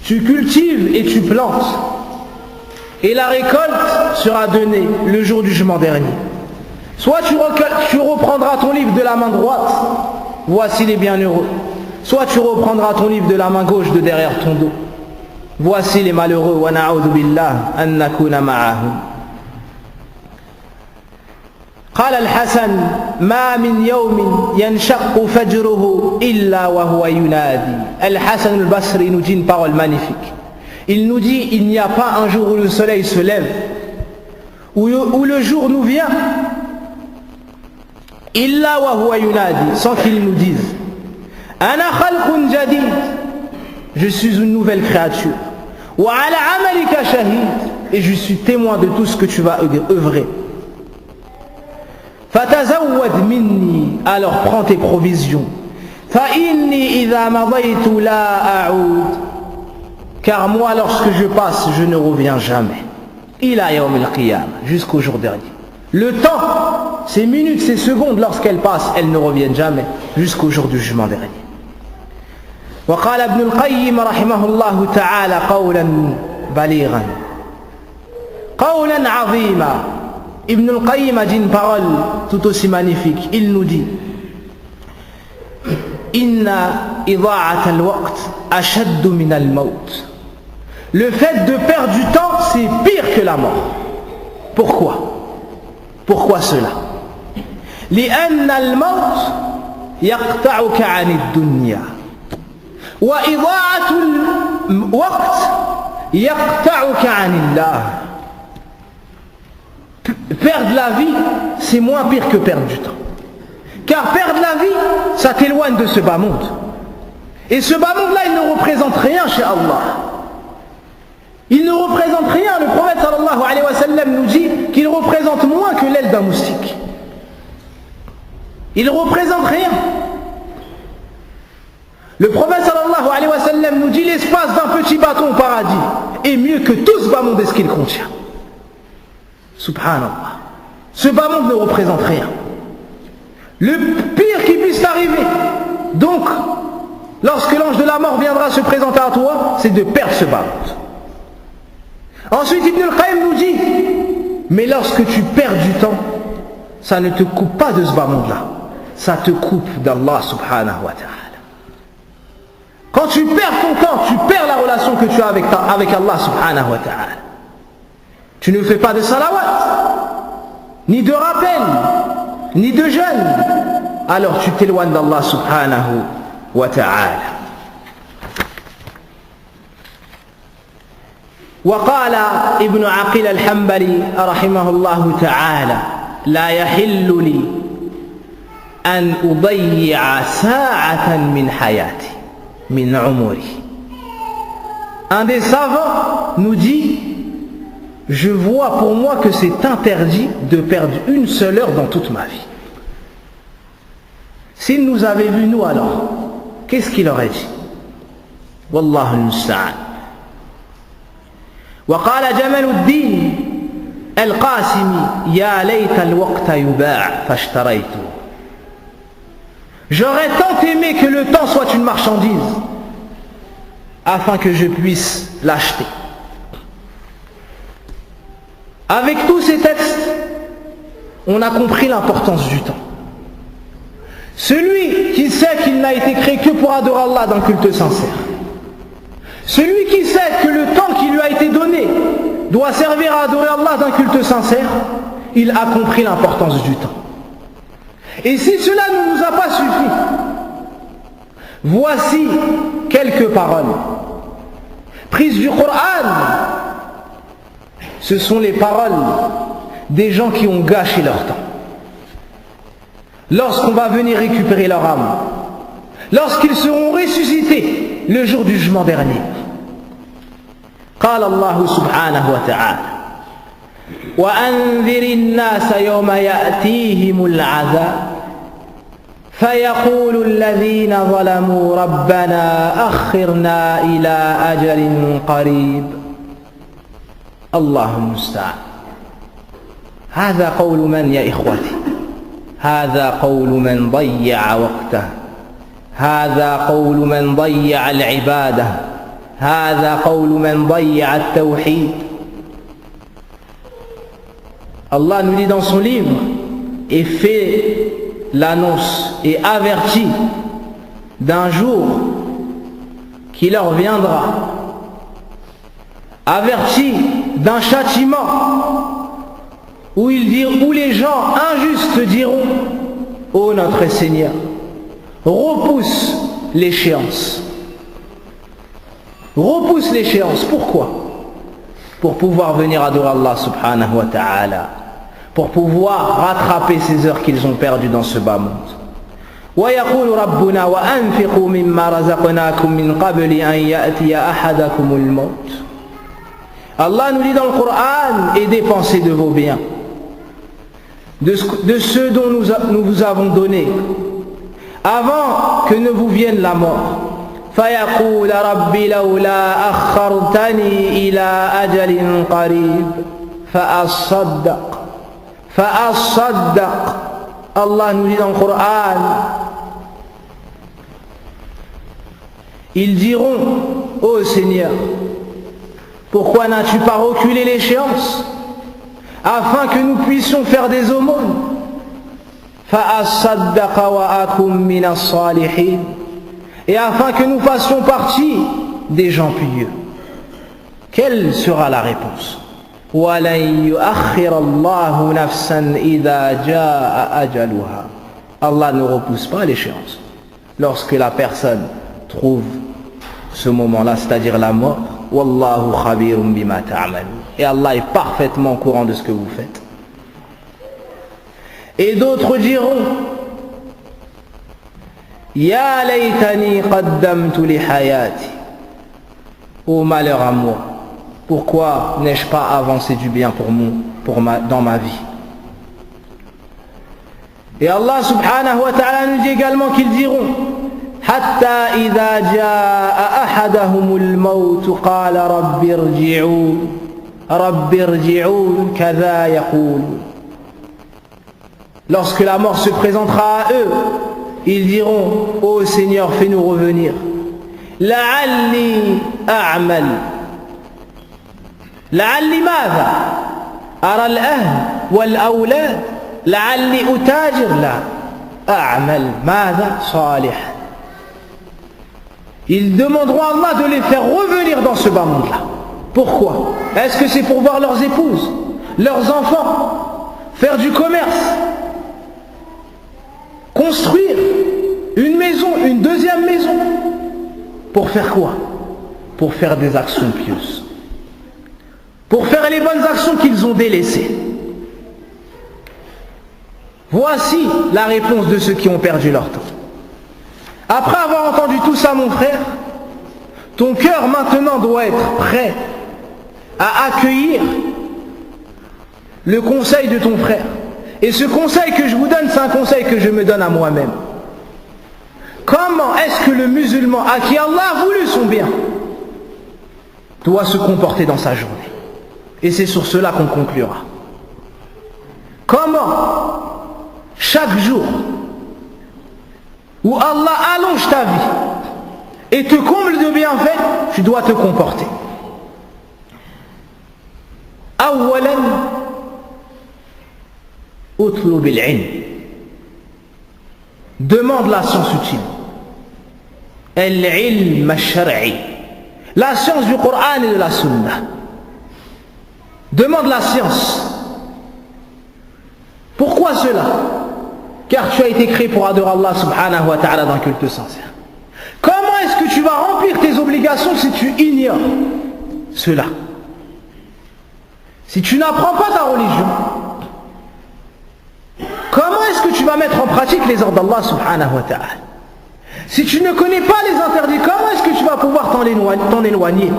Speaker 2: Tu cultives et tu plantes. Et la récolte sera donnée le jour du jugement dernier. Soit tu reprendras ton livre de la main droite, voici les bienheureux. Soit tu reprendras ton livre de la main gauche de derrière ton dos. Voici les malheureux. Wa na'udhu billah an nakuna ma'ahum. قال الحسن ما من يوم ينشق فجره إلا وهو ينادي. Al-Hasan al-Basri nous dit une parole magnifique. Il nous dit, il n'y a pas un jour où le soleil se lève, où le jour nous vient, إلا وهو ينادي, sans qu'il nous dise أنا خلق جديد, je suis une nouvelle créature, وعلى عملك شهيد, et je suis témoin de tout ce que tu vas œuvrer. فتزود مني, alors prends tes provisions. فإني إذا مضيت لا أعود, car moi lorsque je passe je ne reviens jamais. إلى يوم القيامة, jusqu'au jour dernier. Le temps, ces minutes, ces secondes, lorsqu'elles passent, elles ne reviennent jamais, jusqu'au jour du jugement dernier. وقال ابن القيم رحمه الله تعالى قولا بليغا قولا عظيما. Ibn al-Qayyim a dit une parole tout aussi magnifique. Il nous dit Inna ida'at al-waqt ashaddu min al-maut. Le fait de perdre du temps, c'est pire que la mort. Pourquoi? Pourquoi cela? لأن الموت يقطعك عن الدنيا وإضاعة الوقت يقطعك عن الله. Perdre la vie, c'est moins pire que perdre du temps. Car perdre la vie, ça t'éloigne de ce bas monde. Et ce bas monde-là, il ne représente rien chez Allah. Il ne représente rien. Le prophète sallallahu alayhi wa sallam nous dit qu'il représente moins que l'aile d'un moustique. Il ne représente rien. Le prophète sallallahu alayhi wa sallam nous dit l'espace d'un petit bâton au paradis est mieux que tout ce bas monde et ce qu'il contient. Subhanallah. Ce bas monde ne représente rien. Le pire qui puisse t'arriver, donc, lorsque l'ange de la mort viendra se présenter à toi, c'est de perdre ce bas monde. Ensuite, Ibn al-Qayyim nous dit, mais lorsque tu perds du temps, ça ne te coupe pas de ce bas monde-là. Ça te coupe d'Allah subhanahu wa ta'ala. Quand tu perds ton temps, tu perds la relation que tu as avec Allah subhanahu wa ta'ala. Tu ne fais pas de salawat, ni de rappel, ni de jeûne, alors tu t'éloignes d'Allah subhanahu wa ta'ala. وقال ابن عقيل الحنبلي رحمه الله تعالى لا يحل لي أن أضيع ساعة من حياتي من عمري. Un des savants nous dit, je vois pour moi que c'est interdit de perdre une seule heure dans toute ma vie. S'il nous avait vu nous alors, qu'est-ce qu'il aurait dit? Wallahu al-musta'an. وقال جمال الدين القاسمي يا ليت الوقت يباع فاشتريته. J'aurais tant aimé que le temps soit une marchandise afin que je puisse l'acheter. Avec tous ces textes, on a compris l'importance du temps. Celui qui sait qu'il n'a été créé que pour adorer Allah d'un culte sincère, Celui qui sait que le temps qui lui a été donné doit servir à adorer Allah d'un culte sincère, il a compris l'importance du temps. Et si cela ne nous a pas suffi, voici quelques paroles prises du Coran. Ce sont les paroles des gens qui ont gâché leur temps. Lorsqu'on va venir récupérer leur âme, lorsqu'ils seront ressuscités le jour du jugement dernier. قال الله سبحانه وتعالى وأنذر الناس يوم يأتيهم العذاب فيقول الذين ظلموا ربنا أخرنا إلى أجل قريب الله المستعان. هذا قول من يا إخوتي؟ هذا قول من ضيع وقته، هذا قول من ضيع العبادة، هذا قول من ضيع التوحيد. Allah nous dit dans son livre et fait l'annonce et avertit d'un jour qui leur viendra, avertit d'un châtiment où les gens injustes diront: ô notre Seigneur, repousse l'échéance. Repousse l'échéance. Pourquoi? Pour pouvoir venir adorer Allah subhanahu wa ta'ala, pour pouvoir rattraper ces heures qu'ils ont perdues dans ce bas monde. وَيَقُولُ رَبُّنَا وَأَنْفِقُوا مِمَّا رَزَقْنَاكُمْ مِنْ قَبْلِ أَنْ يَأْتِيَ أَحَدَكُمُ الْمَوْتُ. Allah nous dit dans le Coran: et dépensez de vos biens, de ceux dont nous vous avons donné, avant que ne vous vienne la mort. فَيَقُولَ رَبِّ لَوْلَا أَخَّرْتَنِي إِلَى أَجَلٍ قَرِيبٍ فَأَصَّدَّقْ. Allah nous dit dans le Coran, ils diront: ô Seigneur, pourquoi n'as-tu pas reculé l'échéance afin que nous puissions faire des aumônes? فَأَصَّدَّقَ وَأَكُن مِّنَ الصَّالِحِينَ. Et afin que nous fassions partie des gens pieux. Quelle sera la réponse? وَلَن يُؤَخِّرَ اللَّهُ نَفْسًا إِذَا جَاءَ أَجَلُهَا. Allah ne repousse pas l'échéance. Lorsque la personne trouve ce moment-là, c'est-à-dire la mort, وَاللَّهُ خَبِيرٌ بِمَا تَعْمَلُونَ. Et Allah est parfaitement au courant de ce que vous faites. Et d'autres diront: Ya laytani qaddamtu li hayati. Ô malheur à moi, pourquoi n'ai-je pas avancé du bien dans ma vie? Et Allah subhanahu wa ta'ala nous dit également qu'ils diront: Hatta idha jaa ahadahumul maut qala rabbi irji'un kadha yaqulun. Lorsque la mort se présentera à eux, ils diront: ô Seigneur, fais-nous revenir. La'alli a'mal. La'alli madha? Ara al-ahl wal-awlad. La'alli utajir. La a'mal madha salih. Ils demanderont à Allah de les faire revenir dans ce bas monde-là. Pourquoi? Est-ce que c'est pour voir leurs épouses, leurs enfants, faire du commerce, construire une maison, une deuxième maison? Pour faire quoi? Pour faire des actions pieuses, pour faire les bonnes actions qu'ils ont délaissées. Voici la réponse de ceux qui ont perdu leur temps. Après avoir entendu tout ça, mon frère, ton cœur maintenant doit être prêt à accueillir le conseil de ton frère. Et ce conseil que je vous donne, c'est un conseil que je me donne à moi-même. Comment est-ce que le musulman à qui Allah a voulu son bien doit se comporter dans sa journée? Et c'est sur cela qu'on conclura. Comment chaque jour où Allah allonge ta vie et te comble de bienfaits, tu dois te comporter. Awalan, utlub al-ilm. Demande la science utile. Al-ilm al-shar'i. la science du Coran et de la Sunna. Demande la science. Pourquoi cela? Car tu as été créé pour adorer Allah subhanahu wa ta'ala d'un culte sincère. Comment est-ce que tu vas remplir tes obligations si tu ignores cela? Si tu n'apprends pas ta religion, comment est-ce que tu vas mettre en pratique les ordres d'Allah subhanahu wa ta'ala? Si tu ne connais pas les interdits, comment est-ce que tu vas pouvoir t'en éloigner?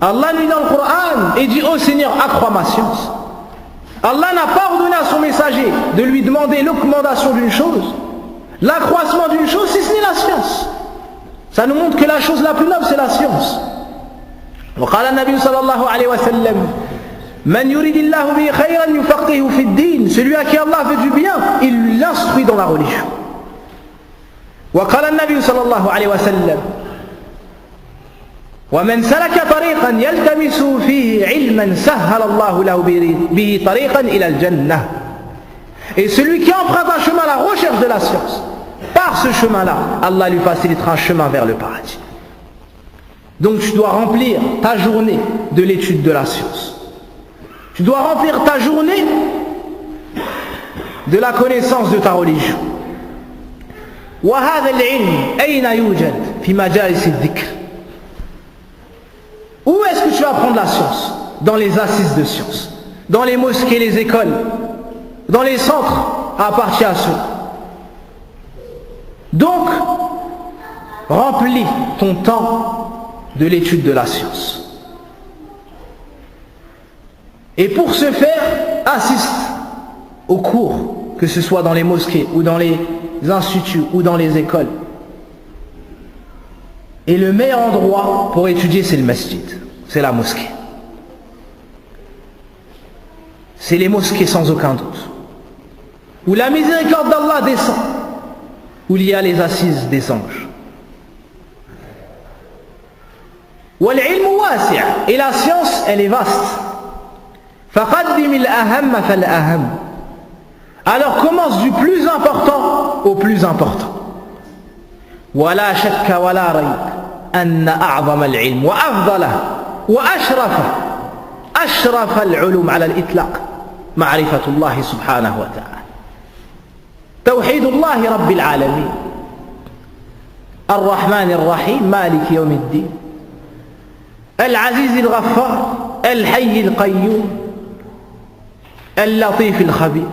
Speaker 2: Allah nous dit dans le Coran et dit: ô Seigneur, accrois ma science. Allah n'a pas ordonné à son messager de lui demander l'augmentation d'une chose, l'accroissement d'une chose, si ce n'est la science. Ça nous montre que la chose la plus noble, c'est la science. وقال النبي صلى الله عليه وسلم: من يريد الله به خيرا يفقهه في الدين. Celui à qui Allah veut du bien, il l'instruit dans la religion. وقال النبي صلى الله عليه وسلم: ومن سلك طريقا يلتمس فيه علما سهل الله له به طريقا إلى الجنة. Et celui qui emprunte un chemin à la recherche de la science, par ce chemin-là, Allah lui facilitera un chemin vers le paradis. Donc tu dois remplir ta journée de l'étude de la science. Tu dois remplir ta journée de la connaissance de ta religion. وهذا العلم أين يوجد في مجالس الذكر. Où est-ce que tu vas apprendre la science? Dans les assises de science, dans les mosquées, les écoles, dans les centres à partir à ceux. Donc, remplis ton temps de l'étude de la science. Et pour ce faire, assiste aux cours, que ce soit dans les mosquées ou dans les instituts ou dans les écoles. Et le meilleur endroit pour étudier, c'est le masjid, c'est la mosquée. C'est les mosquées sans aucun doute, où la miséricorde d'Allah descend, où il y a les assises des anges. Et la science, elle est vaste. Alors commence du plus important au plus important. ولا شك ولا ريب أن أعظم العلم وأفضله أشرف العلوم على الإطلاق معرفة الله سبحانه وتعالى. توحيد الله رب العالمين الرحمن الرحيم مالك يوم الدين العزيز الغفار الحي القيوم اللطيف الخبير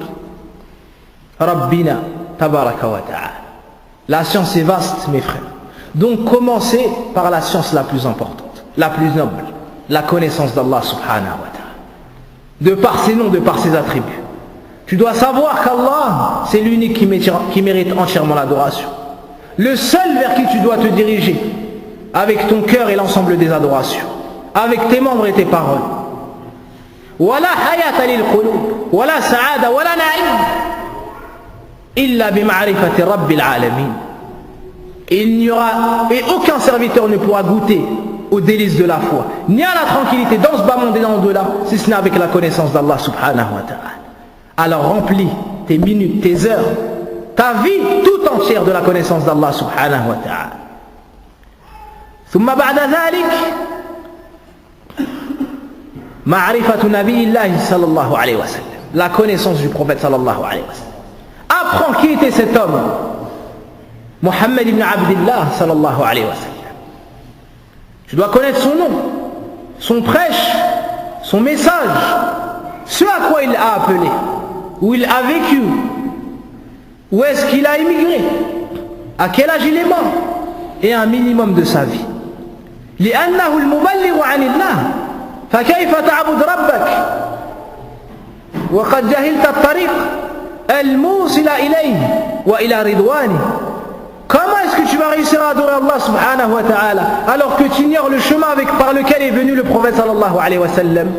Speaker 2: ربنا تبارك وتعالى. La science est vaste, mes frères. Donc commencez par la science la plus importante, la plus noble, la connaissance d'Allah subhanahu wa ta'ala. De par ses noms, de par ses attributs. Tu dois savoir qu'Allah, c'est l'unique qui mérite entièrement l'adoration. Le seul vers qui tu dois te diriger, avec ton cœur et l'ensemble des adorations, avec tes membres et tes paroles. ولا حياة للقلوب ولا سعادة ولا نعيم إلا بمعرفة رب العالمين. Il n'y aura, et aucun serviteur ne pourra goûter aux délices de la foi, ni à la tranquillité dans ce bas monde et dans l'au-delà, si ce n'est avec la connaissance d'Allah subhanahu wa ta'ala. Alors remplis tes minutes, tes heures, ta vie tout entière de la connaissance d'Allah subhanahu wa ta'ala. ثم بعد ذلك معرفة نبي الله صلى الله عليه وسلم. La connaissance du prophète sallallahu alayhi wa sallam. Apprends qui était cet homme, Muhammad ibn Abdillah sallallahu alayhi wa sallam. Tu dois connaître son nom, son prêche, son message, ce à quoi il a appelé, où il a vécu, où est-ce qu'il a émigré, à quel âge il est mort, et un minimum de sa vie. لأنه المبلغ عن الله فكيف تعبد ربك وقد جهلت الطريق الموصل إليه وإلى رضوانه. Comment est-ce que tu vas réussir à adorer Allah subhanahu wa ta'ala alors que tu ignores le chemin par lequel est venu le prophète sallallahu alayhi wa sallam?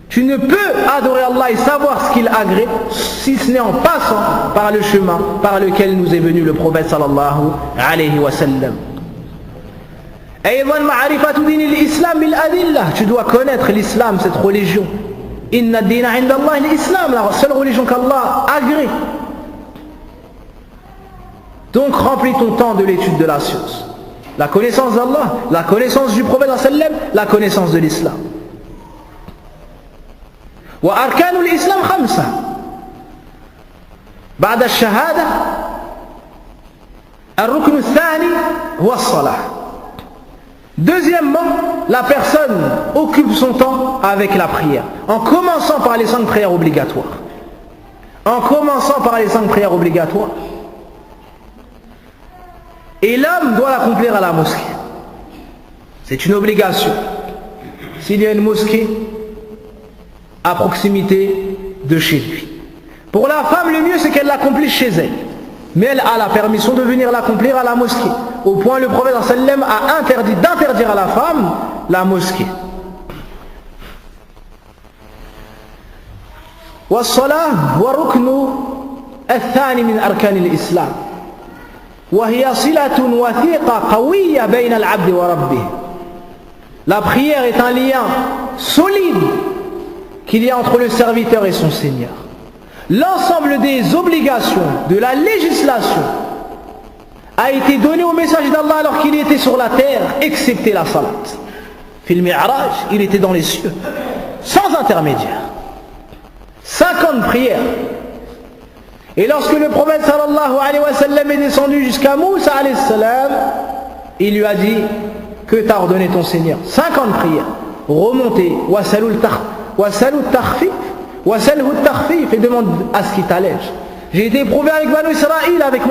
Speaker 2: Tu ne peux adorer Allah et savoir ce qu'il agrée si ce n'est en passant par le chemin par lequel nous est venu le prophète sallallahu alayhi wa sallam. أيضا معرفة دين الإسلام بالأدلة. Tu dois connaître l'islam, cette religion, Inna ad-dina 'inda Allah l'islam, la seule religion qu'Allah agrée. Donc remplis ton temps de l'étude de la science. La connaissance d'Allah, la connaissance du prophète sallam, la connaissance de l'islam. Wa arkanul islam khamsa. بعد الشهادة الركن الثاني هو الصلاة. Deuxièmement, la personne occupe son temps avec la prière, en commençant par les 5 prières obligatoires. En commençant par les 5 prières obligatoires. Et l'homme doit l'accomplir à la mosquée. C'est une obligation. S'il y a une mosquée à proximité de chez lui. Pour la femme, le mieux c'est qu'elle l'accomplisse chez elle. Mais elle a la permission de venir l'accomplir à la mosquée. Au point le prophète sallam a interdit d'interdire à la femme la mosquée. والصلاة هو الركن الثاني من أركان الإسلام وهي صلة وثيقة قوية بين العبد وربه. La prière est un lien solide qu'il y a entre le serviteur et son Seigneur. L'ensemble des obligations de la législation a été donné au messager d'Allah alors qu'il était sur la terre, excepté la salat. Fil Mi'raj, il était dans les cieux, sans intermédiaire. 50 prières. Et lorsque le prophète sallallahu alayhi wa sallam est descendu jusqu'à Moussa alayhi salam, il lui a dit: que t'a ordonné ton Seigneur? 50 prières. Remontez, wasalul takhfif, wasalhu takhfif, et demande à ce qu'il t'allège. J'ai été éprouvé avec Banu Israël, avec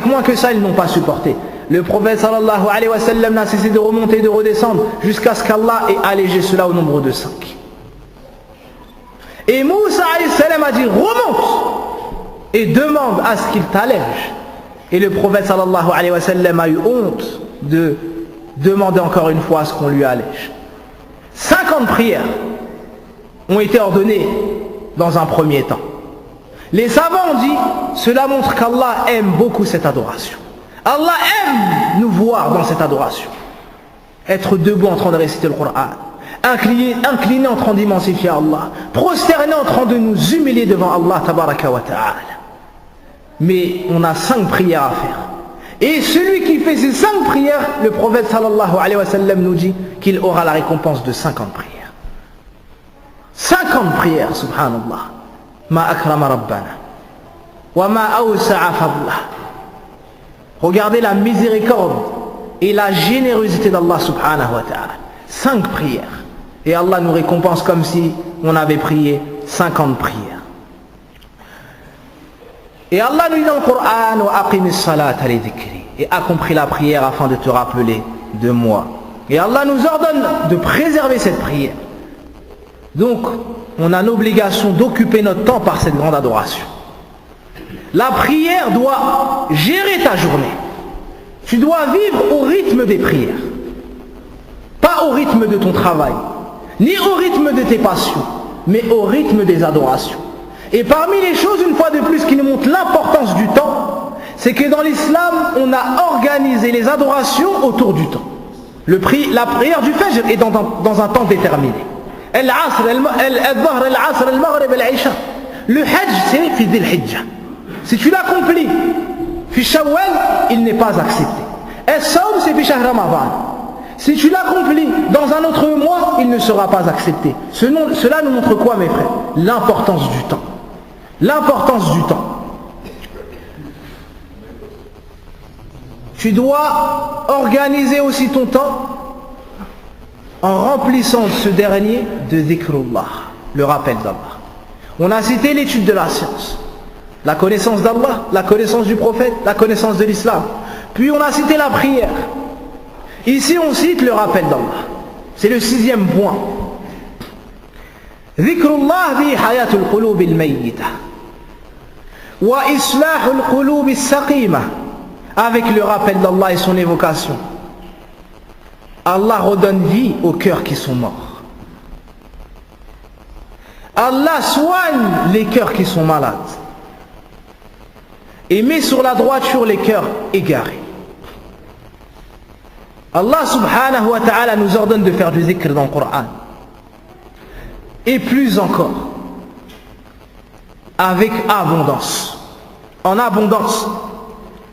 Speaker 2: moins que ça, ils n'ont pas supporté. Le prophète sallallahu alayhi wa sallam n'a cessé de remonter et de redescendre jusqu'à ce qu'Allah ait allégé cela au nombre de 5. Et Moussa alayhi salam a dit: remonte et demande à ce qu'il t'allège. Et le prophète sallallahu alayhi wa sallam a eu honte de demander encore une fois à ce qu'on lui allège. 50 prières ont été ordonnées dans un premier temps. Les savants ont dit: cela montre qu'Allah aime beaucoup cette adoration. Allah aime nous voir dans cette adoration. Être debout en train de réciter le Coran, incliné en train d'immensifier Allah, prosterné en train de nous humilier devant Allah tabaraka wa ta'ala. Mais on a 5 prières à faire. Et celui qui fait ces 5 prières, le prophète sallallahu alayhi wa sallam nous dit qu'il aura la récompense de 50 prières. 50 prières, subhanallah. Ma akrama rabbana. Wa ma awsa'a fadlah. Regardez la miséricorde et la générosité d'Allah subhanahu wa ta'ala. 5 prières. Et Allah nous récompense comme si on avait prié 50 prières. Et Allah nous dit dans le Coran: wa aqimis salata li dhikri, et accomplis la prière afin de te rappeler de moi. Et Allah nous ordonne de préserver cette prière. Donc, on a l'obligation d'occuper notre temps par cette grande adoration. La prière doit gérer ta journée. Tu dois vivre au rythme des prières. Pas au rythme de ton travail, ni au rythme de tes passions, mais au rythme des adorations. Et parmi les choses, une fois de plus, qui nous montrent l'importance du temps, c'est que dans l'islam, on a organisé les adorations autour du temps. La prière du Fajr est dans un temps déterminé. Le Hajj, c'est fi Dhil Hijja. Si tu l'accomplis fi Shawwal, il n'est pas accepté. As-Sawm, c'est fi Shahr Ramadan. Si tu l'accomplis dans un autre mois, il ne sera pas accepté. Cela nous montre quoi, mes frères? L'importance du temps. L'importance du temps. Tu dois organiser aussi ton temps en remplissant ce dernier de dhikrullah, le rappel d'Allah. On a cité l'étude de la science, la connaissance d'Allah, la connaissance du prophète, la connaissance de l'islam. Puis on a cité la prière. Ici on cite le rappel d'Allah. C'est le 6e point. Dhikrullah bi hayatul qulub al-mayyita wa islahul qulub as-saqima. Avec le rappel d'Allah et son évocation, Allah redonne vie aux cœurs qui sont morts. Allah soigne les cœurs qui sont malades et met sur la droiture les cœurs égarés. Allah subhanahu wa ta'ala nous ordonne de faire du zikr dans le Coran. et plus encore, avec abondance, en abondance.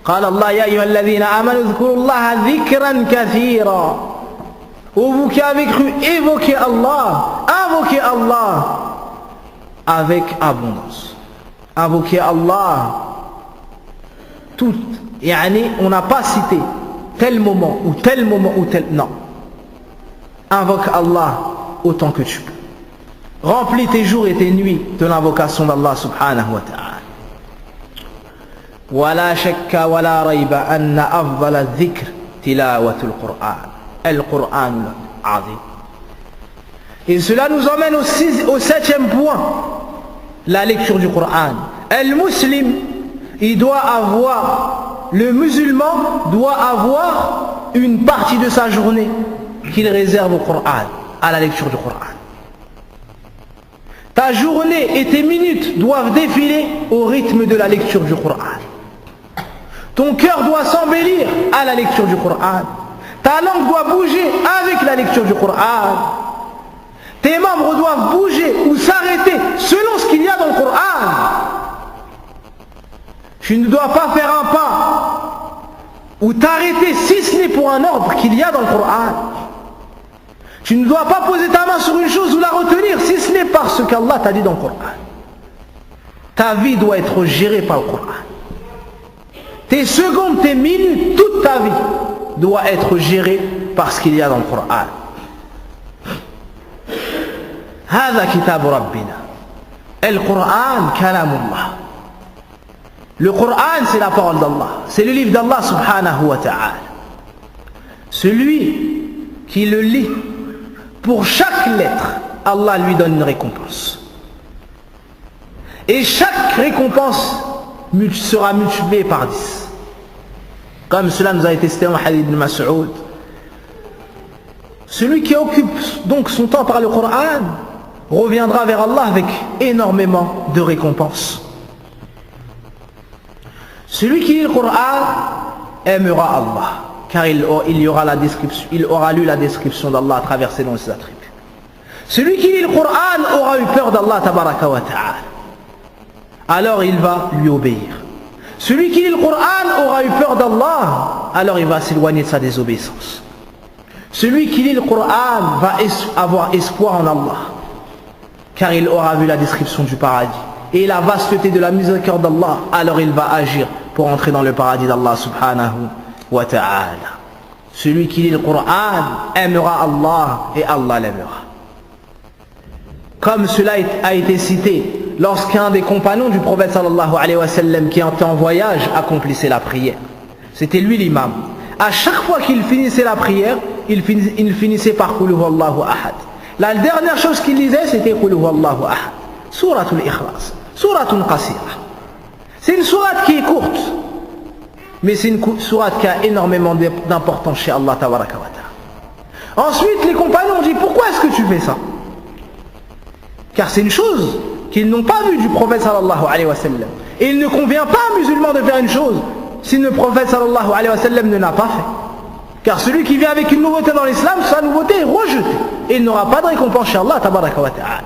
Speaker 2: قال الله يا أيها الذين آمنوا اذكروا الله ذكرا كثيرا. Ô vous qui avez cru, évoquez Allah, invoquez Allah avec abondance. Invoquez Allah tout. Yani, on n'a pas cité tel moment ou tel moment ou tel. Non. Invoque Allah autant que tu peux. Remplis tes jours et tes nuits de l'invocation d'Allah subhanahu wa ta'ala. ولا شك ولا ريب أن أفضل الذكر تلاوة القرآن العظيم. Et cela nous emmène au septième point, la lecture du Coran. Le musulman doit avoir une partie de sa journée qu'il réserve au Coran, à la lecture du Coran. Ta journée et tes minutes doivent défiler au rythme de la lecture du Coran. Ton cœur doit s'embellir à la lecture du Coran. Ta langue doit bouger avec la lecture du Coran. Tes membres doivent bouger ou s'arrêter selon ce qu'il y a dans le Coran. Tu ne dois pas faire un pas ou t'arrêter si ce n'est pour un ordre qu'il y a dans le Coran. Tu ne dois pas poser ta main sur une chose ou la retenir si ce n'est parce qu'Allah t'a dit dans le Coran. Ta vie doit être gérée par le Coran. Tes secondes, tes minutes, toute ta vie doit être gérée par ce qu'il y a dans le Coran. هذا كتاب ربنا. القرآن كلام الله. Le Coran, c'est la parole d'Allah. C'est le livre d'Allah subhanahu wa ta'ala. Celui qui le lit, pour chaque lettre, Allah lui donne une récompense. Et chaque récompense sera multiplié par 10. Comme cela nous a été cité dans le hadith de Mas'ud. Celui qui occupe donc son temps par le Coran reviendra vers Allah avec énormément de récompenses. Celui qui lit le Coran aimera Allah, car il aura lu la description d'Allah à travers ses noms et ses attributs. Celui qui lit le Coran aura eu peur d'Allah tabaraka wa ta'ala. Alors il va lui obéir. Celui qui lit le Coran aura eu peur d'Allah, alors il va s'éloigner de sa désobéissance. Celui qui lit le Coran va avoir espoir en Allah, car il aura vu la description du paradis et la vasteté de la miséricorde d'Allah, alors il va agir pour entrer dans le paradis d'Allah subhanahu wa ta'ala. Celui qui lit le Coran aimera Allah et Allah l'aimera. Comme cela a été cité lorsqu'un des compagnons du prophète sallallahu alayhi wa sallam qui était en voyage accomplissait la prière. C'était lui l'imam. À chaque fois qu'il finissait la prière, il finissait par Qul huwallahu ahad. La dernière chose qu'il lisait, c'était Qul huwallahu ahad. Suratul Ikhlas. Suratun qasira. C'est une sourate qui est courte, mais c'est une sourate qui a énormément d'importance chez Allah tabaraka wa ta'ala. Ensuite, les compagnons ont dit, pourquoi est-ce que tu fais ça? Car c'est une chose qu'ils n'ont pas vue du prophète sallallahu alayhi wa sallam. Et il ne convient pas à un musulman de faire une chose si le prophète sallallahu alayhi wa sallam ne l'a pas fait. Car celui qui vient avec une nouveauté dans l'islam, sa nouveauté est rejetée. Et il n'aura pas de récompense chez Allah tabaraka wa ta'ala.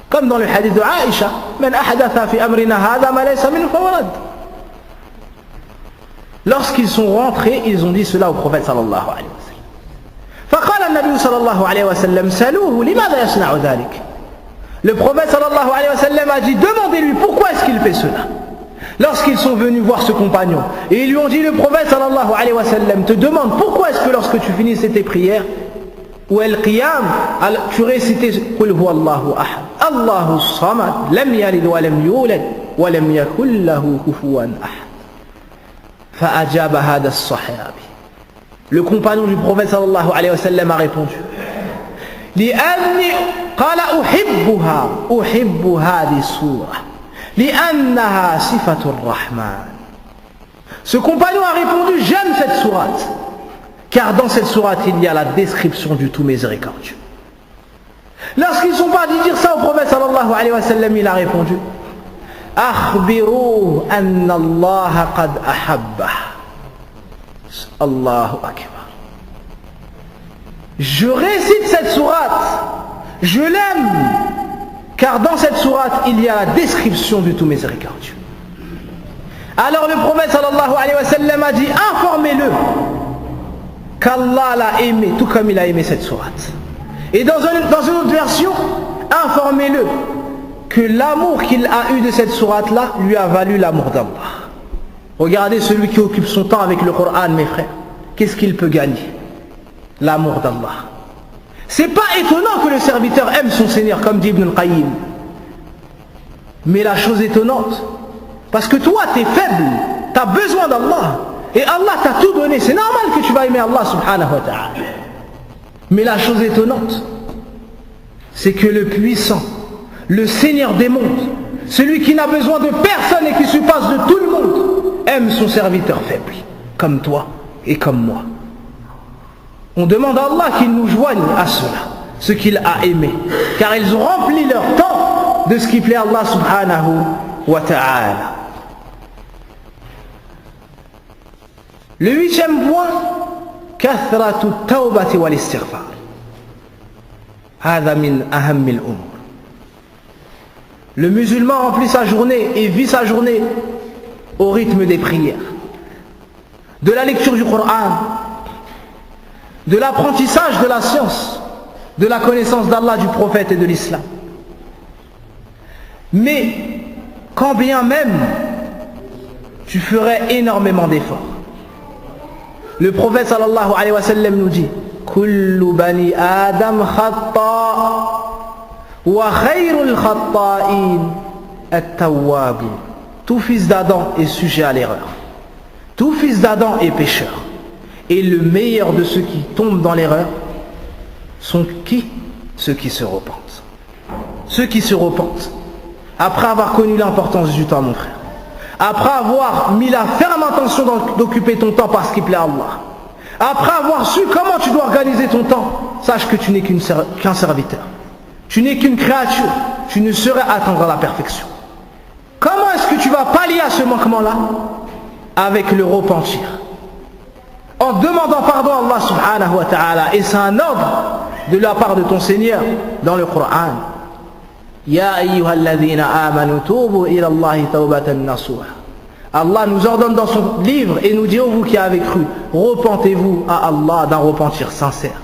Speaker 2: Comme dans le hadith de Aïcha, Man ahdatha fi amrina hadha ma laysa minhu fawarad. Lorsqu'ils sont rentrés, ils ont dit cela au prophète sallallahu alayhi wa sallam. فقال النبي صلى الله عليه وسلم سألوه لماذا يصنع ذلك. Le prophète sallallahu alayhi wa sallam a dit, demandez-lui pourquoi est-ce qu'il fait cela. Lorsqu'ils sont venus voir ce compagnon, et ils lui ont dit, le prophète sallallahu alayhi wa sallam te demande pourquoi est-ce que lorsque tu finissais tes prières, ou al-qiyam, tu récitais Qul huwallahu ahad, Allahu samad, lam yalid wa lam yulad, wa lam yakul lahu kufuwan ahad. Fa'ajaba hada as-sahabi. Le compagnon du prophète sallallahu alayhi wa sallam a répondu, لأني قال أحب هذه السورة لأنها صفة الرحمن. Ce compagnon a répondu, j'aime cette sourate, car dans cette sourate il y a la description du tout miséricordieux. Lorsqu'ils sont partis dire ça au prophète sallallahu alayhi wa sallam, il a répondu, أخبروه أن الله قد أحبه. Allahu Akbar. Je récite cette sourate, je l'aime, car dans cette sourate il y a la description du tout miséricordieux. Alors le prophète sallallahu alayhi wa sallam a dit, informez-le qu'Allah l'a aimé tout comme il a aimé cette sourate. Et dans une autre version, informez-le que l'amour qu'il a eu de cette sourate là lui a valu l'amour d'Allah. Regardez celui qui occupe son temps avec le Coran, mes frères, qu'est-ce qu'il peut gagner? L'amour d'Allah. C'est pas étonnant que le serviteur aime son Seigneur, comme dit Ibn al-Qayyim. Mais la chose étonnante, parce que toi tu es faible, tu as besoin d'Allah, et Allah t'a tout donné, c'est normal que tu vas aimer Allah subhanahu wa ta'ala. Mais la chose étonnante, c'est que le puissant, le Seigneur des mondes, celui qui n'a besoin de personne et qui se passe de tout le monde, aime son serviteur faible, comme toi et comme moi. On demande à Allah qu'il nous joigne à cela, ce qu'il a aimé, car ils ont rempli leur temps de ce qui plaît à Allah subhanahu wa ta'ala. Le 8e point, kathratu tawbati wal istighfar. Hada min ahammi al-umur. Le musulman remplit sa journée et vit sa journée au rythme des prières, de la lecture du Coran, de l'apprentissage de la science, de la connaissance d'Allah, du prophète et de l'islam. Mais quand bien même tu ferais énormément d'efforts, le prophète sallallahu alayhi wa sallam nous dit, kullu bani adam khata wa khayrul khata'in at-tawwabun. Tout fils d'Adam est sujet à l'erreur. Tout fils d'Adam est pécheur. Et le meilleur de ceux qui tombent dans l'erreur sont qui? Ceux qui se repentent. Ceux qui se repentent. Après avoir connu l'importance du temps, mon frère. Après avoir mis la ferme intention d'occuper ton temps parce qu'il plaît à Allah. Après avoir su comment tu dois organiser ton temps, sache que tu n'es qu'un serviteur. Tu n'es qu'une créature. Tu ne saurais atteindre la perfection. Comment est-ce que tu vas pallier à ce manquement-là? Avec le repentir. En demandant pardon à Allah subhanahu wa ta'ala. Et c'est un ordre de la part de ton Seigneur dans le Coran. Ya ayyuhalladhina amanu tubu ila Allahi tawbatan nasuha. Allah nous ordonne dans son livre et nous dit, ô vous qui avez cru, repentez-vous à Allah d'un repentir sincère.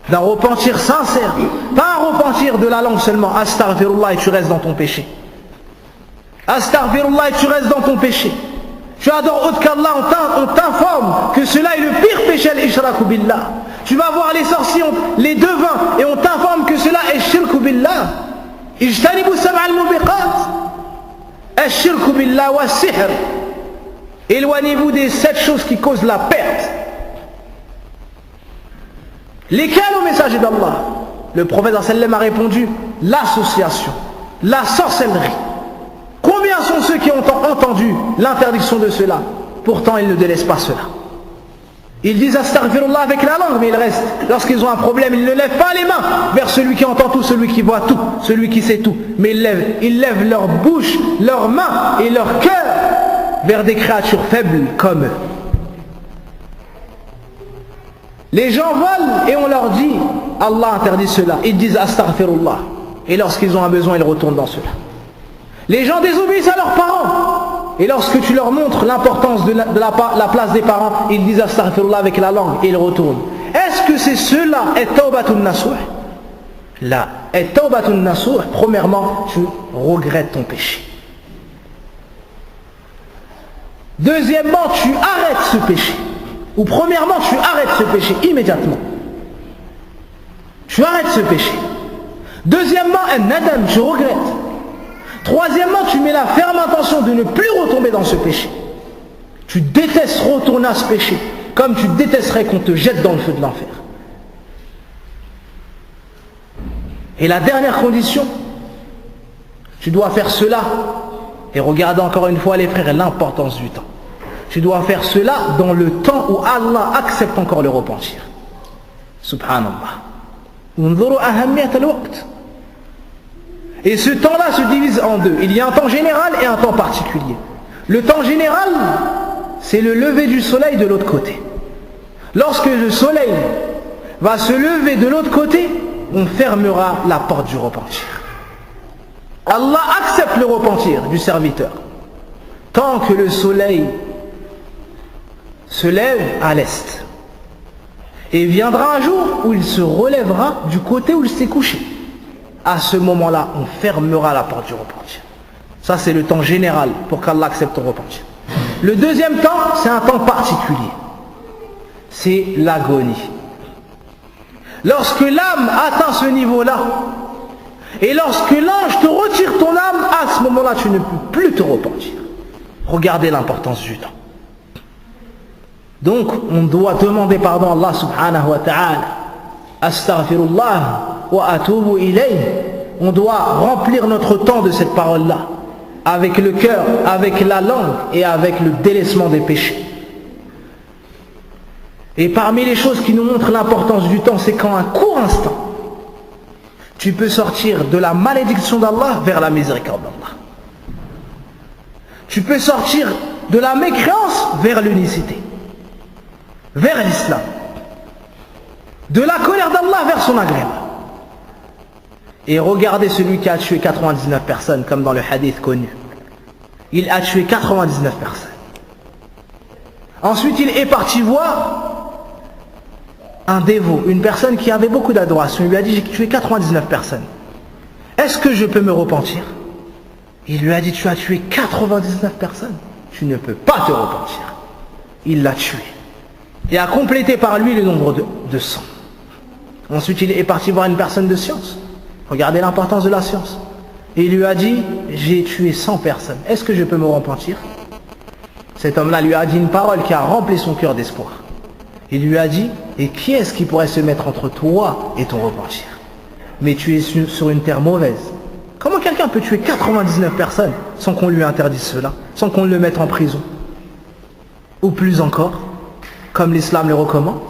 Speaker 2: D'un repentir sincère. Pas un repentir de la langue seulement. Astaghfirullah et tu restes dans ton péché. Astaghfirullah et tu restes dans ton péché. Tu adores autre qu'Allah, on t'informe que cela est le pire péché, al-ishraku billah. Tu vas voir les sorciers, les devins, et on t'informe que cela est shirku billah. Ijtanibu sab'a al-mubiqat. Al-shirku billah wa sihr. Éloignez-vous des 7 choses qui causent la perte. Lesquelles au messager d'Allah? Le prophète sallam a répondu, l'association, la sorcellerie. Combien sont ceux qui ont entendu l'interdiction de cela? Pourtant ils ne délaissent pas cela. Ils disent astaghfirullah avec la langue, mais ils restent. Lorsqu'ils ont un problème, ils ne lèvent pas les mains vers celui qui entend tout, celui qui voit tout, celui qui sait tout. Mais ils lèvent leur bouche, leurs mains et leur cœur vers des créatures faibles comme eux. Les gens volent et on leur dit, Allah interdit cela. Ils disent astaghfirullah. Et lorsqu'ils ont un besoin, ils retournent dans cela. Les gens désobéissent à leurs parents. Et lorsque tu leur montres l'importance de la place des parents, ils disent astaghfirullah avec la langue et ils retournent. Est-ce que c'est cela est tawbatun nasuh? Là, est tawbatun nasuh, premièrement, tu regrettes ton péché. Deuxièmement, tu arrêtes ce péché. Ou premièrement, tu arrêtes ce péché immédiatement. Tu arrêtes ce péché. Deuxièmement, un nadam, tu regrettes. Troisièmement, tu mets la ferme intention de ne plus retomber dans ce péché. Tu détestes retourner à ce péché, comme tu détesterais qu'on te jette dans le feu de l'enfer. Et la dernière condition, tu dois faire cela, et regardez encore une fois les frères l'importance du temps. Tu dois faire cela dans le temps où Allah accepte encore le repentir. Subhanallah. Unzuru ahammiyat al-waqt. Et ce temps-là se divise en deux. Il y a un temps général et un temps particulier. Le temps général, c'est le lever du soleil de l'autre côté. Lorsque le soleil va se lever de l'autre côté, on fermera la porte du repentir. Allah accepte le repentir du serviteur tant que le soleil se lève à l'est. Et viendra un jour où il se relèvera du côté où il s'est couché. À ce moment-là, on fermera la porte du repentir. Ça, c'est le temps général pour qu'Allah accepte ton repentir. Le deuxième temps, c'est un temps particulier. C'est l'agonie. Lorsque l'âme atteint ce niveau-là, et lorsque l'ange te retire ton âme, à ce moment-là, tu ne peux plus te repentir. Regardez l'importance du temps. Donc, on doit demander pardon à Allah subhanahu wa ta'ala. Astaghfirullah wa atubu ilayh. On doit remplir notre temps de cette parole-là, avec le cœur, avec la langue et avec le délaissement des péchés. Et parmi les choses qui nous montrent l'importance du temps, c'est qu'en un court instant, tu peux sortir de la malédiction d'Allah vers la miséricorde d'Allah. Tu peux sortir de la mécréance vers l'unicité, vers l'islam, de la colère d'Allah vers son agrément. Et regardez celui qui a tué 99 personnes, comme dans le hadith connu. Il a tué 99 personnes. Ensuite, il est parti voir un dévot, une personne qui avait beaucoup d'adoration. Il lui a dit, j'ai tué 99 personnes. Est-ce que je peux me repentir? Il lui a dit, tu as tué 99 personnes. Tu ne peux pas te repentir. Il l'a tué. Et a complété par lui le nombre de 100. Ensuite, il est parti voir une personne de science. Regardez l'importance de la science. Et il lui a dit, j'ai tué 100 personnes. Est-ce que je peux me repentir? Cet homme-là lui a dit une parole qui a rempli son cœur d'espoir. Il lui a dit, et qui est-ce qui pourrait se mettre entre toi et ton repentir? Mais tu es sur une terre mauvaise. Comment quelqu'un peut tuer 99 personnes sans qu'on lui interdise cela, sans qu'on le mette en prison? Ou plus encore, comme l'islam le recommande?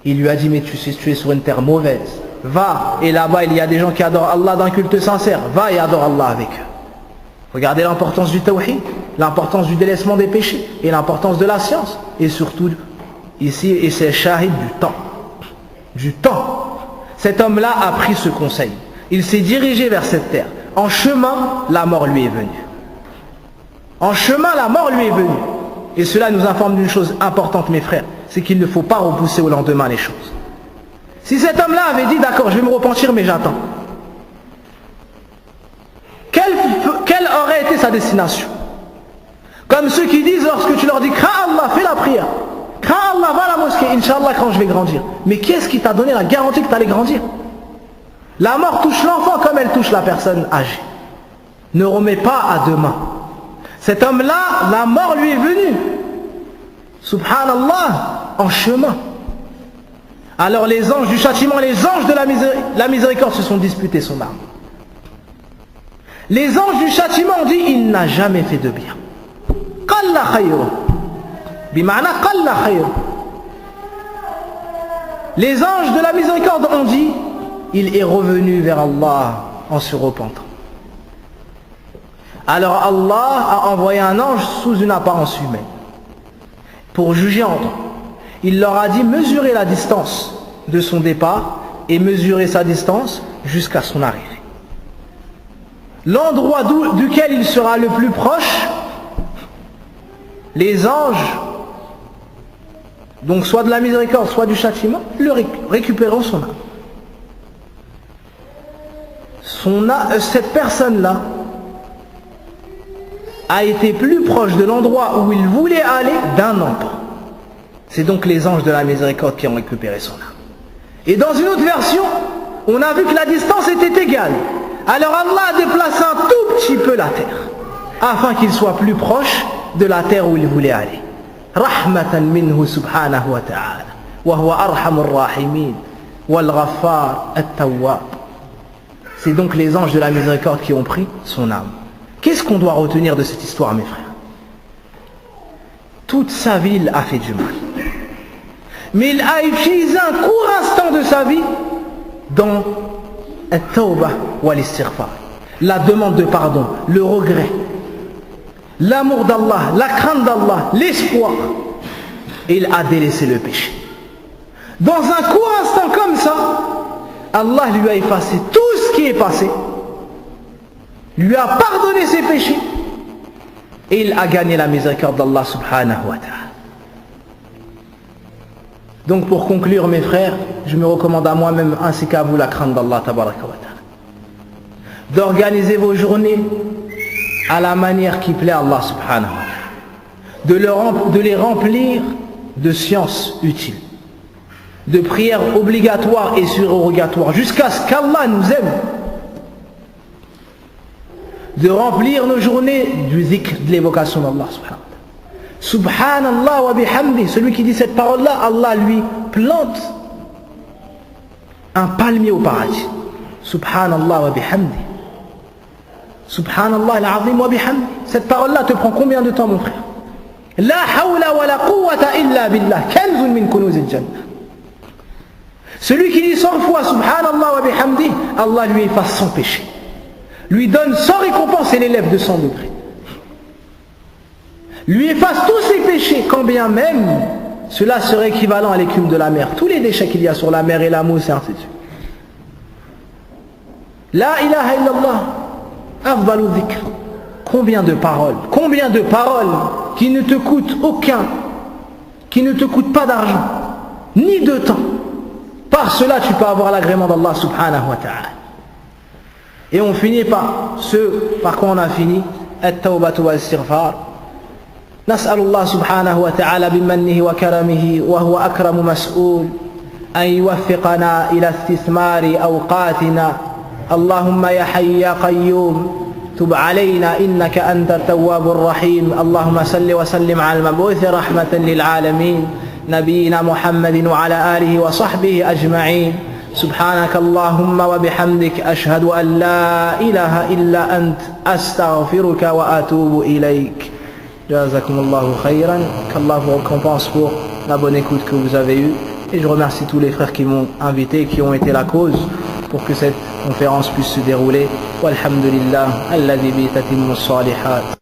Speaker 2: Il lui a dit, mais tu es sur une terre mauvaise. Va, et là-bas il y a des gens qui adorent Allah d'un culte sincère. Va et adore Allah avec eux. Regardez l'importance du tawhid, l'importance du délaissement des péchés et l'importance de la science. Et surtout, ici, et c'est le shahid du temps. Du temps. Cet homme-là a pris ce conseil. Il s'est dirigé vers cette terre. En chemin, la mort lui est venue. En chemin, la mort lui est venue. Et cela nous informe d'une chose importante, mes frères. C'est qu'il ne faut pas repousser au lendemain les choses. Si cet homme-là avait dit, d'accord, je vais me repentir, mais j'attends. Quelle aurait été sa destination? Comme ceux qui disent, lorsque tu leur dis, crains Allah, fais la prière. Crains Allah, va à la mosquée, Inch'Allah, quand je vais grandir. Mais qui est-ce qui t'a donné la garantie que tu allais grandir? La mort touche l'enfant comme elle touche la personne âgée. Ne remets pas à demain. Cet homme-là, la mort lui est venue. Subhanallah, en chemin. Alors les anges du châtiment, les anges de la miséricorde se sont disputés son âme. Les anges du châtiment ont dit, il n'a jamais fait de bien. Qalla khayru. Bima'na qalla khayru. Les anges de la miséricorde ont dit, il est revenu vers Allah en se repentant. Alors Allah a envoyé un ange sous une apparence humaine pour juger entre eux. Il leur a dit, mesurez la distance de son départ et mesurez sa distance jusqu'à son arrivée. L'endroit duquel il sera le plus proche, les anges, donc soit de la miséricorde, soit du châtiment, le récupéreront son âme. Cette personne-là a été plus proche de l'endroit où il voulait aller d'un an. C'est donc les anges de la miséricorde qui ont récupéré son âme. Et dans une autre version, on a vu que la distance était égale. Alors Allah a déplacé un tout petit peu la terre, afin qu'il soit plus proche de la terre où il voulait aller. Rahmatan minhu subhanahu wa ta'ala. Wa huwa arhamur rahimin. Wal ghaffar at-tawwab. C'est donc les anges de la miséricorde qui ont pris son âme. Qu'est-ce qu'on doit retenir de cette histoire, mes frères? Toute sa vie, il a fait du mal. Mais il a utilisé un court instant de sa vie dans at-tawbah wa l'istighfar, la demande de pardon, le regret, l'amour d'Allah, la crainte d'Allah, l'espoir. Et il a délaissé le péché. Dans un court instant comme ça, Allah lui a effacé tout ce qui est passé, lui a pardonné ses péchés, et il a gagné la miséricorde d'Allah subhanahu wa ta'ala. Donc pour conclure mes frères, je me recommande à moi-même ainsi qu'à vous la crainte d'Allah tabaraka wa ta'ala, d'organiser vos journées à la manière qui plaît à Allah subhanahu wa ta'ala, de les remplir de sciences utiles, de prières obligatoires et surrogatoires jusqu'à ce qu'Allah nous aime, de remplir nos journées du dhikr, de l'évocation d'Allah subhanahu wa ta'ala. Subhanallah wa bihamdi, celui qui dit cette parole-là, Allah lui plante un palmier au paradis. Subhanallah wa bihamdi. Subhanallah al-azim wa bihamdi. Cette parole-là te prend combien de temps, mon frère? La hawla wa la quwwata illa billah, kanzun min kunuzil jannah. Celui qui dit 100 fois Subhanallah wa bihamdi, Allah lui efface son péché, lui donne sans récompense et l'élève de 100 degrés, lui efface tous ses péchés, quand bien même cela serait équivalent à l'écume de la mer, tous les déchets qu'il y a sur la mer et la mousse et ainsi de suite. La ilaha illallah, afdalu dhikr. Combien de paroles qui ne te coûtent qui ne te coûtent pas d'argent ni de temps. Par cela tu peux avoir l'agrément d'Allah subhanahu wa ta'ala. Et on finit par ce par quoi on a fini, at-tawbatu wal-istighfar. نسأل الله سبحانه وتعالى بمنه وكرمه وهو أكرم مسؤول أن يوفقنا إلى استثمار أوقاتنا. اللهم يا حي يا قيوم تب علينا إنك أنت التواب الرحيم. اللهم صل وسلم على المبعوث رحمة للعالمين نبينا محمد وعلى آله وصحبه أجمعين. سبحانك اللهم وبحمدك أشهد أن لا إله إلا أنت أستغفرك وأتوب إليك. Jazakumullahu khayran, qu'Allah vous récompense pour la bonne écoute que vous avez eue, et je remercie tous les frères qui m'ont invité, qui ont été la cause pour que cette conférence puisse se dérouler. Walhamdulillah alladhi bi tatimmu salihat.